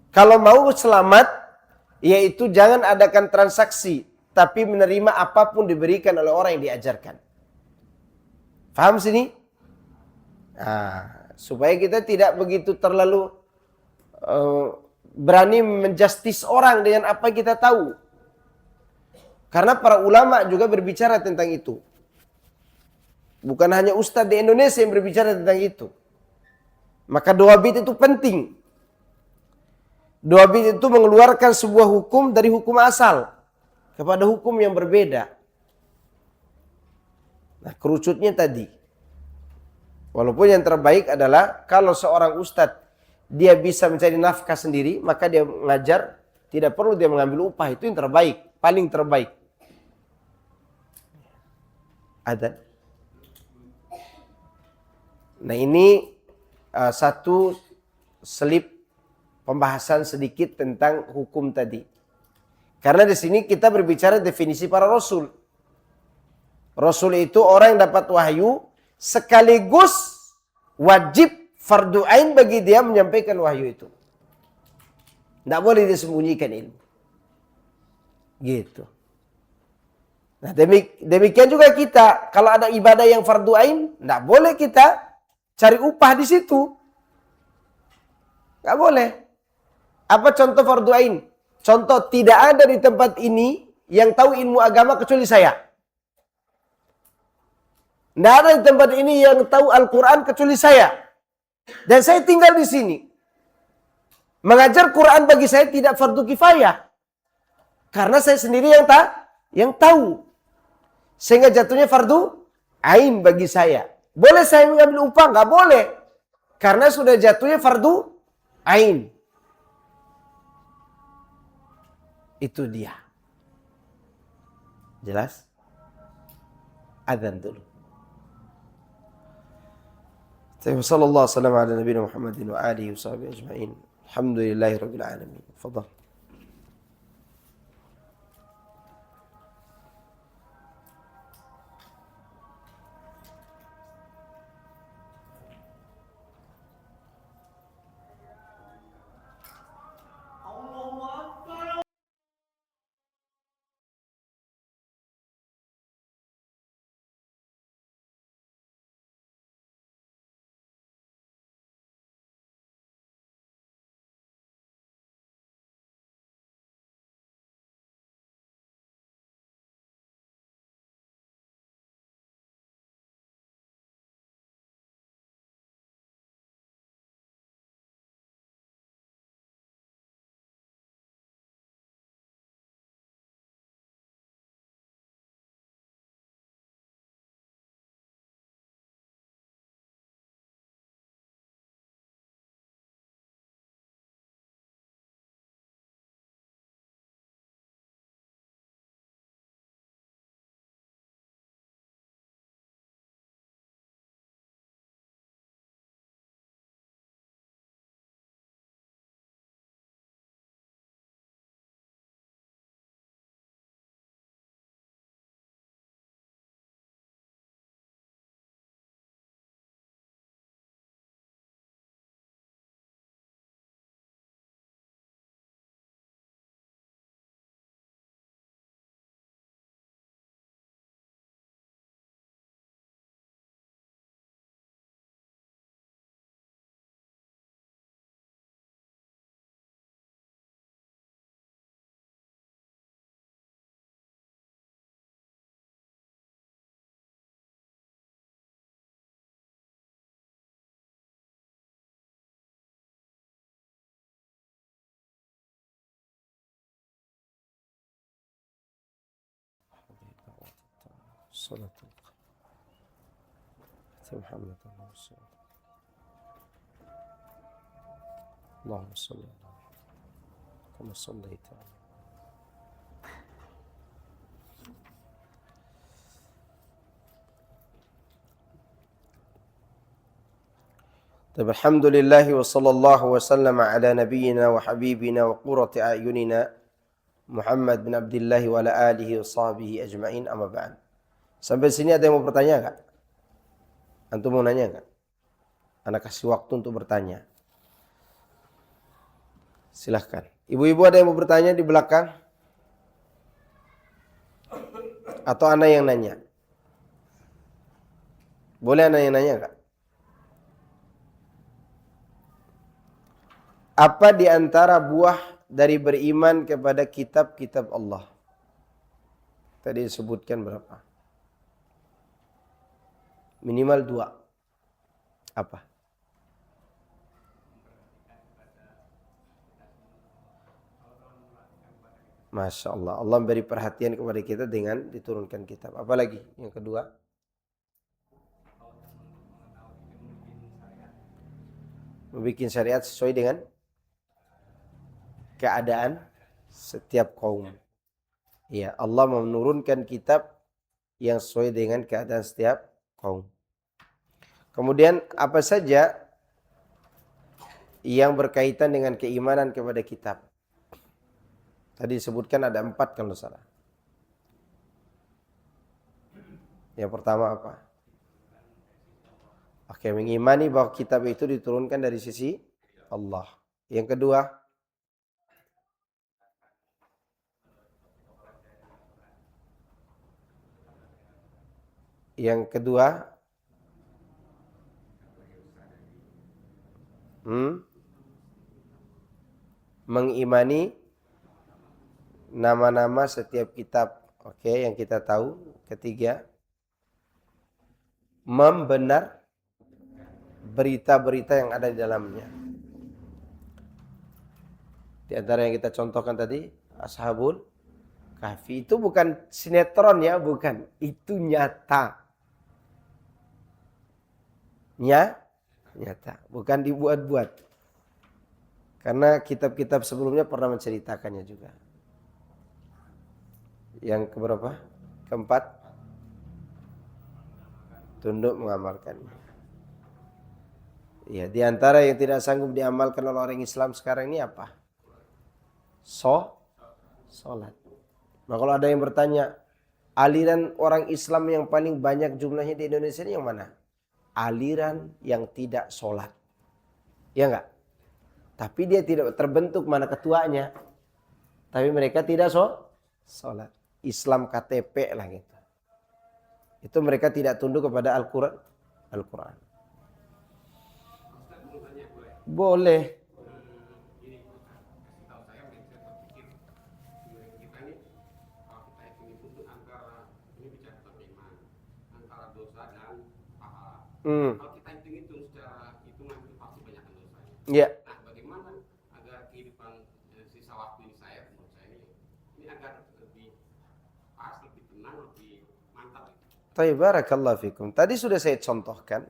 Kalau mau selamat, yaitu jangan adakan transaksi, tapi menerima apapun diberikan oleh orang yang diajarkan. Faham sini? Nah, supaya kita tidak begitu terlalu berani menjustis orang dengan apa yang kita tahu. Karena para ulama juga berbicara tentang itu. Bukan hanya ustadz di Indonesia yang berbicara tentang itu. Maka dawabit itu penting. Dawabit itu mengeluarkan sebuah hukum dari hukum asal kepada hukum yang berbeda. Nah, kerucutnya tadi. Walaupun yang terbaik adalah kalau seorang ustadz dia bisa mencari nafkah sendiri, maka dia mengajar, tidak perlu dia mengambil upah. Itu yang terbaik, paling terbaik. Ada. Nah, ini satu selip pembahasan sedikit tentang hukum tadi. Karena di sini kita berbicara definisi para rasul. Rasul itu orang yang dapat wahyu sekaligus wajib fardu ain bagi dia menyampaikan wahyu itu. Tidak boleh disembunyikan ilmu. Gitu. Nah, demikian juga kita. Kalau ada ibadah yang fardu ain, tidak boleh kita cari upah di situ. Tidak boleh. Apa contoh fardu ain? Contoh, tidak ada di tempat ini yang tahu ilmu agama kecuali saya. Tidak ada di tempat ini yang tahu Al-Quran kecuali saya. Dan saya tinggal di sini. Mengajar Quran bagi saya tidak fardu kifayah. Karena saya sendiri yang tahu. Sehingga jatuhnya fardu ain bagi saya. Boleh saya mengambil upah? Nggak boleh. Karena sudah jatuhnya fardu ain. Itu dia. Jelas? Adzan dulu. Sallallahu alaihi wasallam ala nabiyina Muhammadin wa alihi wa sahbihi ajma'in. Alhamdulillahirabbil alamin. Fadhal. Salatul Muhammad Allahumma salli ala kama sallaita ala Alhamdulillah wa sallallahu wa sallama ala nabiyyina wa habibina wa qurrati a'yunina Muhammad bin Abdullah wa ala alihi wa sahbihi ajma'in amma ba'd. Sampai sini ada yang mau bertanya enggak? Antum mau nanya enggak? Anak kasih waktu untuk bertanya. Silahkan. Ibu-ibu ada yang mau bertanya di belakang? Atau anak yang nanya? Boleh anak yang nanya enggak? Apa di antara buah dari beriman kepada kitab-kitab Allah? Tadi disebutkan berapa? Minimal 2. Apa? Masya Allah. Allah memberi perhatian kepada kita dengan diturunkan kitab. Apa lagi? Yang kedua? Membikin syariat sesuai dengan keadaan setiap kaum. Ya, Allah menurunkan kitab yang sesuai dengan keadaan setiap kaum. Kemudian apa saja yang berkaitan dengan keimanan kepada kitab? Tadi disebutkan ada 4 kalau salah. Yang pertama apa? Oke, mengimani bahwa kitab itu diturunkan dari sisi Allah. Yang kedua, mengimani nama-nama setiap kitab. Oke, yang kita tahu. Ketiga, membenar berita-berita yang ada di dalamnya. Di antara yang kita contohkan tadi, Ashabul Kahfi. Itu bukan sinetron ya, bukan. Itu nyata. Nyata, bukan dibuat-buat. Karena kitab-kitab sebelumnya pernah menceritakannya juga. Yang keberapa? Keempat, tunduk mengamalkannya. Ya, di antara yang tidak sanggup diamalkan oleh orang Islam sekarang ini apa? Salat. Nah, kalau ada yang bertanya, aliran orang Islam yang paling banyak jumlahnya di Indonesia ini yang mana? Aliran yang tidak sholat. Ya enggak? Tapi dia tidak terbentuk mana ketuanya. Tapi mereka tidak sholat. Islam KTP lah gitu. Itu mereka tidak tunduk kepada Al-Quran. Boleh. Kalau kita hitung secara hitungan itu pasti banyak dosanya. Iya. Nah, bagaimana agar kehidupan sisa waktu ini menurut saya ini agar lebih pas, lebih tenang, lebih mantap. Baik, barakallahu fikum. Tadi sudah saya contohkan.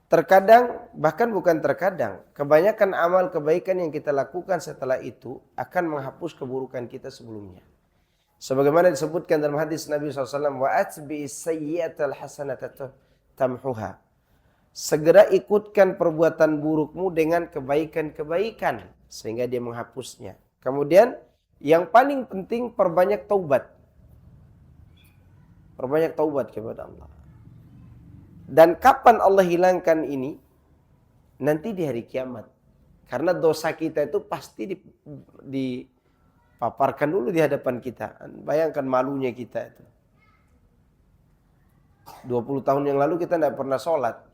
Terkadang, bahkan bukan terkadang, kebanyakan amal kebaikan yang kita lakukan setelah itu akan menghapus keburukan kita sebelumnya. Sebagaimana disebutkan dalam hadis Nabi SAW, wa atbi'is sayyi'atal hasanata tamhuha. Segera ikutkan perbuatan burukmu dengan kebaikan-kebaikan sehingga dia menghapusnya. Kemudian yang paling penting perbanyak taubat. Perbanyak taubat kepada Allah. Dan kapan Allah hilangkan ini? Nanti di hari kiamat. Karena dosa kita itu pasti dipaparkan dulu di hadapan kita. Bayangkan malunya kita itu. 20 tahun yang lalu kita tidak pernah sholat.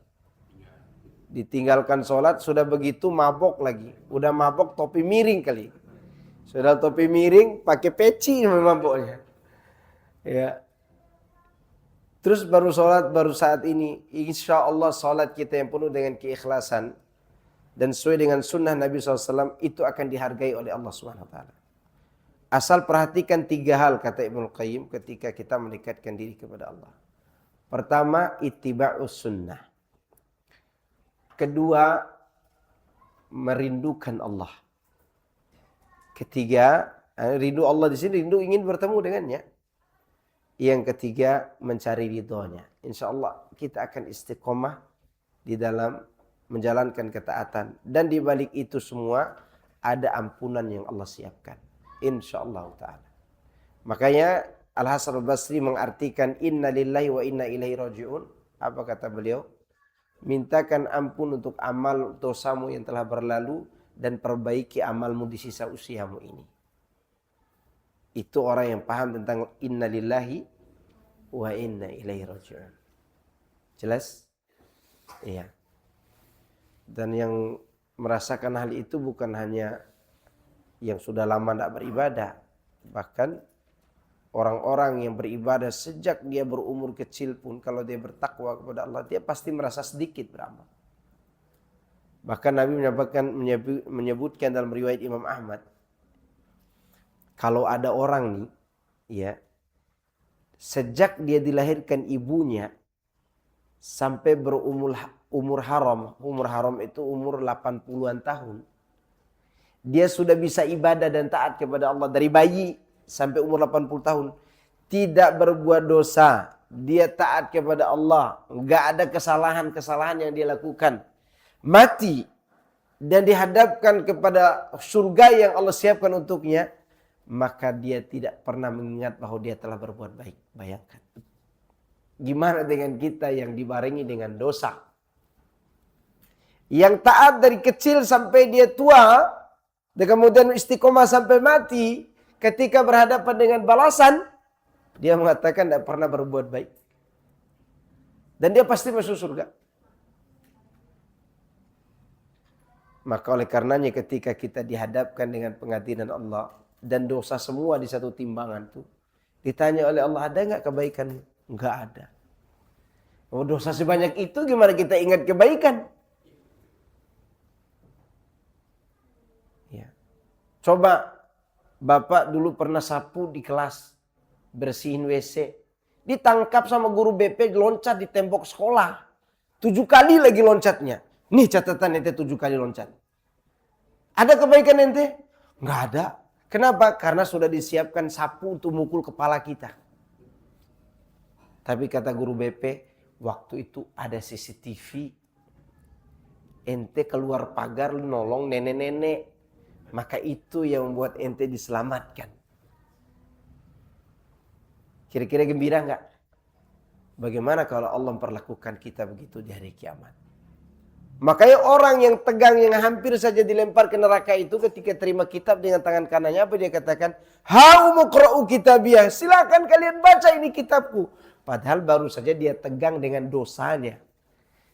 Ditinggalkan sholat, sudah begitu mabok lagi. Udah mabok topi miring kali. Sudah topi miring, pakai peci maboknya. Ya. Terus baru sholat, baru saat ini. Insya Allah sholat kita yang penuh dengan keikhlasan. Dan sesuai dengan sunnah Nabi SAW, itu akan dihargai oleh Allah SWT. Asal perhatikan 3 hal, kata Ibnu Qayyim, ketika kita mendekatkan diri kepada Allah. Pertama, ittiba'us sunnah. Kedua, merindukan Allah. Ketiga, rindu Allah di sini, rindu ingin bertemu dengannya. Yang ketiga, mencari ridhonya. Insya Allah kita akan istiqomah di dalam menjalankan ketaatan. Dan di balik itu semua, ada ampunan yang Allah siapkan. Insya Allah ta'ala. Makanya Al-Hasan Al-Basri mengartikan inna lillahi wa inna ilaihi raji'un. Apa kata beliau? Mintakan ampun untuk amal dosamu yang telah berlalu dan perbaiki amalmu di sisa usiamu ini. Itu orang yang paham tentang inna lillahi wa inna ilaihi raji'un. Jelas? Iya. Dan yang merasakan hal itu bukan hanya yang sudah lama tidak beribadah. Bahkan orang-orang yang beribadah sejak dia berumur kecil pun, kalau dia bertakwa kepada Allah, dia pasti merasa sedikit beramal. Bahkan Nabi menyebutkan dalam riwayat Imam Ahmad, kalau ada orang nih, ya, sejak dia dilahirkan ibunya sampai umur haram itu umur 80-an tahun, dia sudah bisa ibadah dan taat kepada Allah dari bayi sampai umur 80 tahun. Tidak berbuat dosa. Dia taat kepada Allah. Enggak ada kesalahan-kesalahan yang dia lakukan. Mati. Dan dihadapkan kepada surga yang Allah siapkan untuknya. Maka dia tidak pernah mengingat bahwa dia telah berbuat baik. Bayangkan. Gimana dengan kita yang dibarengi dengan dosa? Yang taat dari kecil sampai dia tua. Dan kemudian istiqomah sampai mati. Ketika berhadapan dengan balasan, dia mengatakan tidak pernah berbuat baik. Dan dia pasti masuk surga. Maka oleh karenanya ketika kita dihadapkan dengan pengadilan Allah, dan dosa semua di satu timbangan itu, ditanya oleh Allah, ada nggak kebaikan? Nggak ada. Oh, dosa sebanyak itu gimana kita ingat kebaikan? Ya. Coba Bapak dulu pernah sapu di kelas, bersihin WC. Ditangkap sama guru BP, loncat di tembok sekolah. 7 kali lagi loncatnya. Nih catatan ente 7 kali loncat. Ada kebaikan ente? Nggak ada. Kenapa? Karena sudah disiapkan sapu untuk mukul kepala kita. Tapi kata guru BP, waktu itu ada CCTV. Ente keluar pagar nolong nenek-nenek. Maka itu yang membuat ente diselamatkan. Kira-kira gembira nggak? Bagaimana kalau Allah memperlakukan kita begitu di hari kiamat? Makanya orang yang tegang, yang hampir saja dilempar ke neraka itu ketika terima kitab dengan tangan kanannya, apa dia katakan? Haumuqra'u kitabiyah, silakan kalian baca ini kitabku. Padahal baru saja dia tegang dengan dosanya.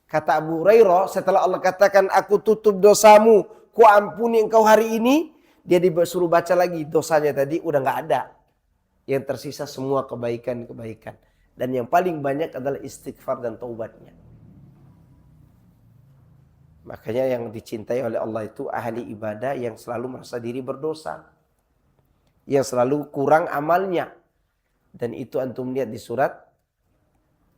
Kata Abu Hurairah, setelah Allah katakan aku tutup dosamu, ku ampuni engkau hari ini, dia disuruh baca lagi dosanya tadi udah nggak ada. Yang tersisa semua kebaikan-kebaikan. Dan yang paling banyak adalah istighfar dan taubatnya. Makanya yang dicintai oleh Allah itu ahli ibadah yang selalu merasa diri berdosa. Yang selalu kurang amalnya. Dan itu antum lihat di surat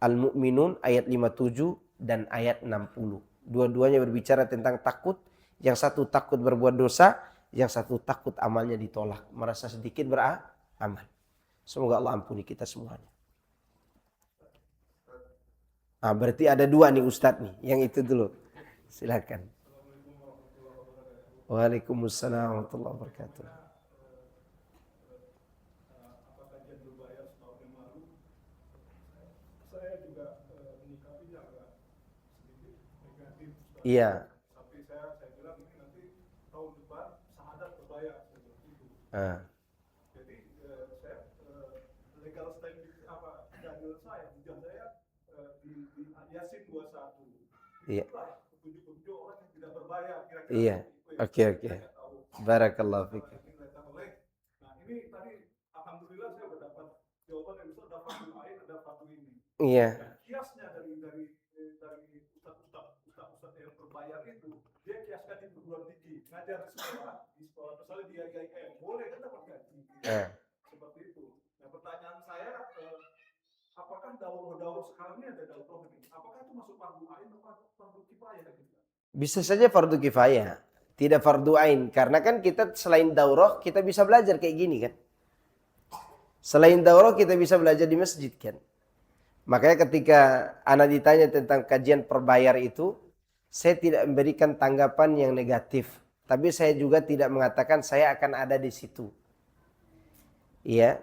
Al-Mu'minun ayat 57 dan ayat 60. Dua-duanya berbicara tentang takut. Yang satu takut berbuat dosa, yang satu takut amalnya ditolak. Merasa sedikit beramal. Semoga Allah ampuni kita semuanya. Nah, berarti ada 2 nih Ustadz nih. Yang itu dulu. Silakan. Waalaikumsalam warahmatullahi wabarakatuh. Iya. Tapi saya bilang ini nanti tahun depan syahadat berbayar seperti itu. Jadi saya legal standing keadilan saya, hujah saya di Yasin 21. Iya. Itulah petunjuk-petunjuk orang yang tidak berbayar kira-kira. Iya. Oke. Barakallahu fiik. Nah ini tadi alhamdulillah saya sudah dapat jawaban yang bisa dapat lain ada satu ini. Iya. Kiasnya dari ustaz yang berbayar itu, dia kiaskan di perguruan tinggi, ngajar di sekolah misalnya di IAIN, boleh kan dapat gaji. Seperti itu. Nah pertanyaan saya, apakah daurah kalau sekarang ini ada dalam problem ini, apakah itu masuk fardu ain atau fardu kifayah gitu? Bisa saja fardu kifayah, tidak fardu ain. Karena kan kita selain daurah, kita bisa belajar kayak gini kan. Selain daurah, kita bisa belajar di masjid kan. Makanya ketika anak ditanya tentang kajian perbayar itu, saya tidak memberikan tanggapan yang negatif. Tapi saya juga tidak mengatakan saya akan ada di situ. Iya.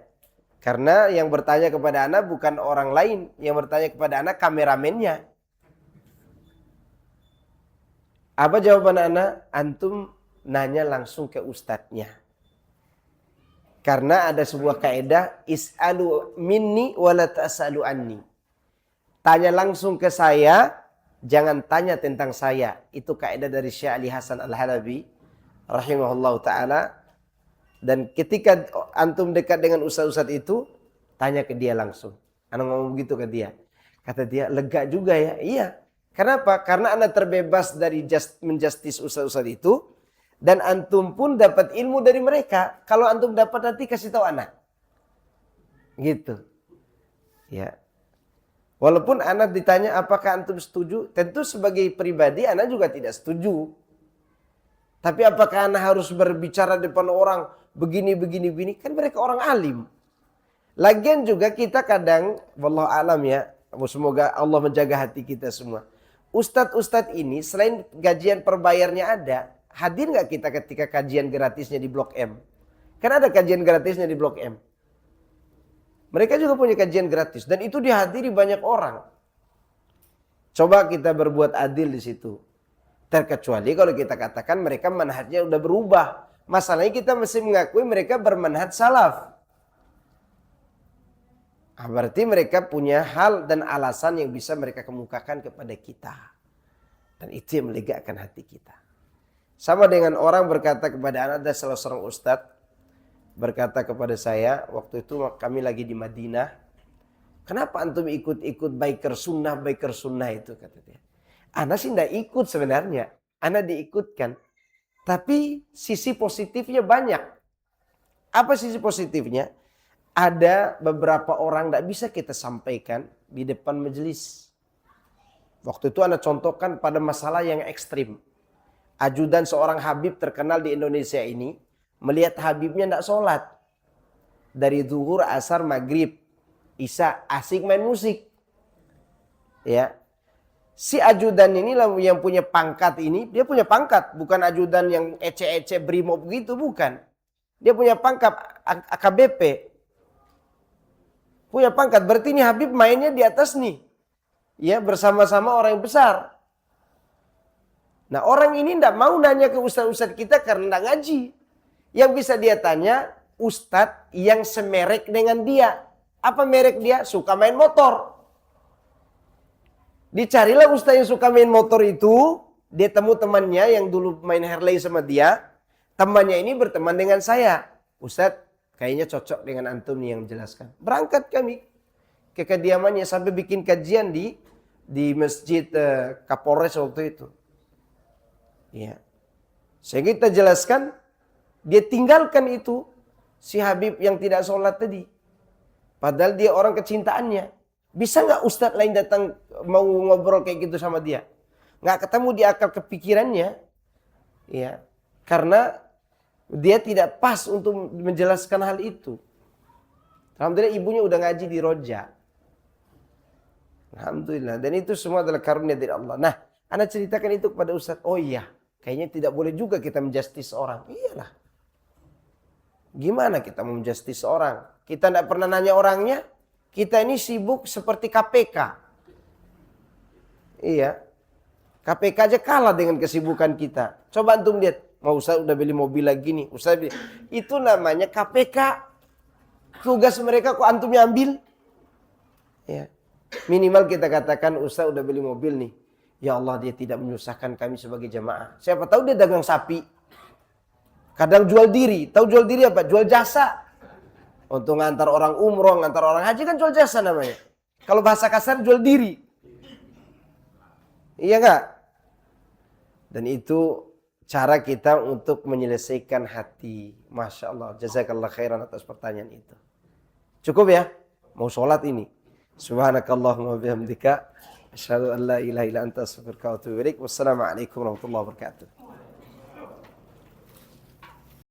Karena yang bertanya kepada anak bukan orang lain. Yang bertanya kepada anak kameramennya. Apa jawaban anak? Antum nanya langsung ke ustadznya. Karena ada sebuah kaidah, is'alu minni wala tas'alu anni. Tanya langsung ke saya, jangan tanya tentang saya. Itu kaidah dari Syekh Ali Hasan Al-Halabi rahimahullah taala. Dan ketika antum dekat dengan ustaz-ustaz itu, tanya ke dia langsung. Anak ngomong begitu ke dia. Kata dia, lega juga ya. Iya. Kenapa? Karena anak terbebas dari menjustis ustaz-ustaz itu. Dan antum pun dapat ilmu dari mereka. Kalau antum dapat nanti kasih tahu anak. Gitu. Ya. Walaupun anak ditanya apakah antum setuju. Tentu sebagai pribadi anak juga tidak setuju. Tapi apakah anak harus berbicara depan orang begini. Kan mereka orang alim. Lagian juga kita kadang, wallahu alam ya. Semoga Allah menjaga hati kita semua. Ustadz-ustadz ini selain gajian perbayarnya ada. Hadir nggak kita ketika kajian gratisnya di Blok M? Kan ada kajian gratisnya di Blok M. Mereka juga punya kajian gratis. Dan itu dihadiri banyak orang. Coba kita berbuat adil di situ. Terkecuali kalau kita katakan mereka manhajnya udah berubah. Masalahnya kita mesti mengakui mereka bermanhaj salaf. Berarti mereka punya hal dan alasan yang bisa mereka kemukakan kepada kita. Dan itu yang melegakan hati kita. Sama dengan orang berkata kepada anak, ada salah seorang ustadz berkata kepada saya, waktu itu kami lagi di Madinah. Kenapa antum ikut-ikut biker sunnah itu, kata dia. Anak sih tidak ikut sebenarnya. Anak diikutkan. Tapi sisi positifnya banyak. Apa sisi positifnya? Ada beberapa orang tidak bisa kita sampaikan di depan majelis. Waktu itu anak contohkan pada masalah yang ekstrim. Ajudan seorang Habib terkenal di Indonesia ini. Melihat Habibnya tidak sholat. Dari zuhur, asar, maghrib, isya, asik main musik. Ya. Si ajudan inilah yang punya pangkat ini. Dia punya pangkat. Bukan ajudan yang ece-ece brimob gitu. Bukan. Dia punya pangkat AKBP. Punya pangkat. Berarti ini Habib mainnya di atas nih. Ya, bersama-sama orang yang besar. Nah, orang ini tidak mau nanya ke ustadz-ustadz kita karena tidak ngaji. Yang bisa dia tanya, ustadz yang semerek dengan dia. Apa merek dia? Suka main motor. Dicarilah ustadz yang suka main motor itu. Dia temu temannya yang dulu main Harley sama dia. Temannya ini berteman dengan saya. Ustadz, kayaknya cocok dengan antum nih yang menjelaskan. Berangkat kami ke kediamannya sampai bikin kajian di masjid Kapolres waktu itu. Ya. Sehingga kita jelaskan, dia tinggalkan itu si Habib yang tidak sholat tadi. Padahal dia orang kecintaannya. Bisa nggak ustadz lain datang mau ngobrol kayak gitu sama dia? Nggak ketemu di akal kepikirannya. Ya. Karena dia tidak pas untuk menjelaskan hal itu. Alhamdulillah ibunya udah ngaji di Roja. Alhamdulillah. Dan itu semua adalah karunia dari Allah. Nah, anak ceritakan itu kepada ustadz. Oh iya. Kayaknya tidak boleh juga kita menjustis orang. Iyalah. Gimana kita mau menjustis orang? Kita tidak pernah nanya orangnya. Kita ini sibuk seperti KPK. Iya. KPK aja kalah dengan kesibukan kita. Coba antum lihat. Mau Ustaz udah beli mobil lagi nih. Ustaz beli. Itu namanya KPK. Tugas mereka kok antum yang ambil? Ya. Minimal kita katakan Ustaz udah beli mobil nih. Ya Allah, dia tidak menyusahkan kami sebagai jamaah. Siapa tahu dia dagang sapi. Kadang jual diri. Tahu jual diri apa? Jual jasa. Untuk ngantar orang umroh, ngantar orang haji kan jual jasa namanya. Kalau bahasa kasar jual diri. Iya enggak? Dan itu cara kita untuk menyelesaikan hati. Masya Allah. Jazakallah khairan atas pertanyaan itu. Cukup ya? Mau sholat ini. Subhanakallahumma bihamdika asyhadu an la ilaha illa anta astaghfiruka wa atubu ilaik. Wassalamualaikum warahmatullahi wabarakatuh.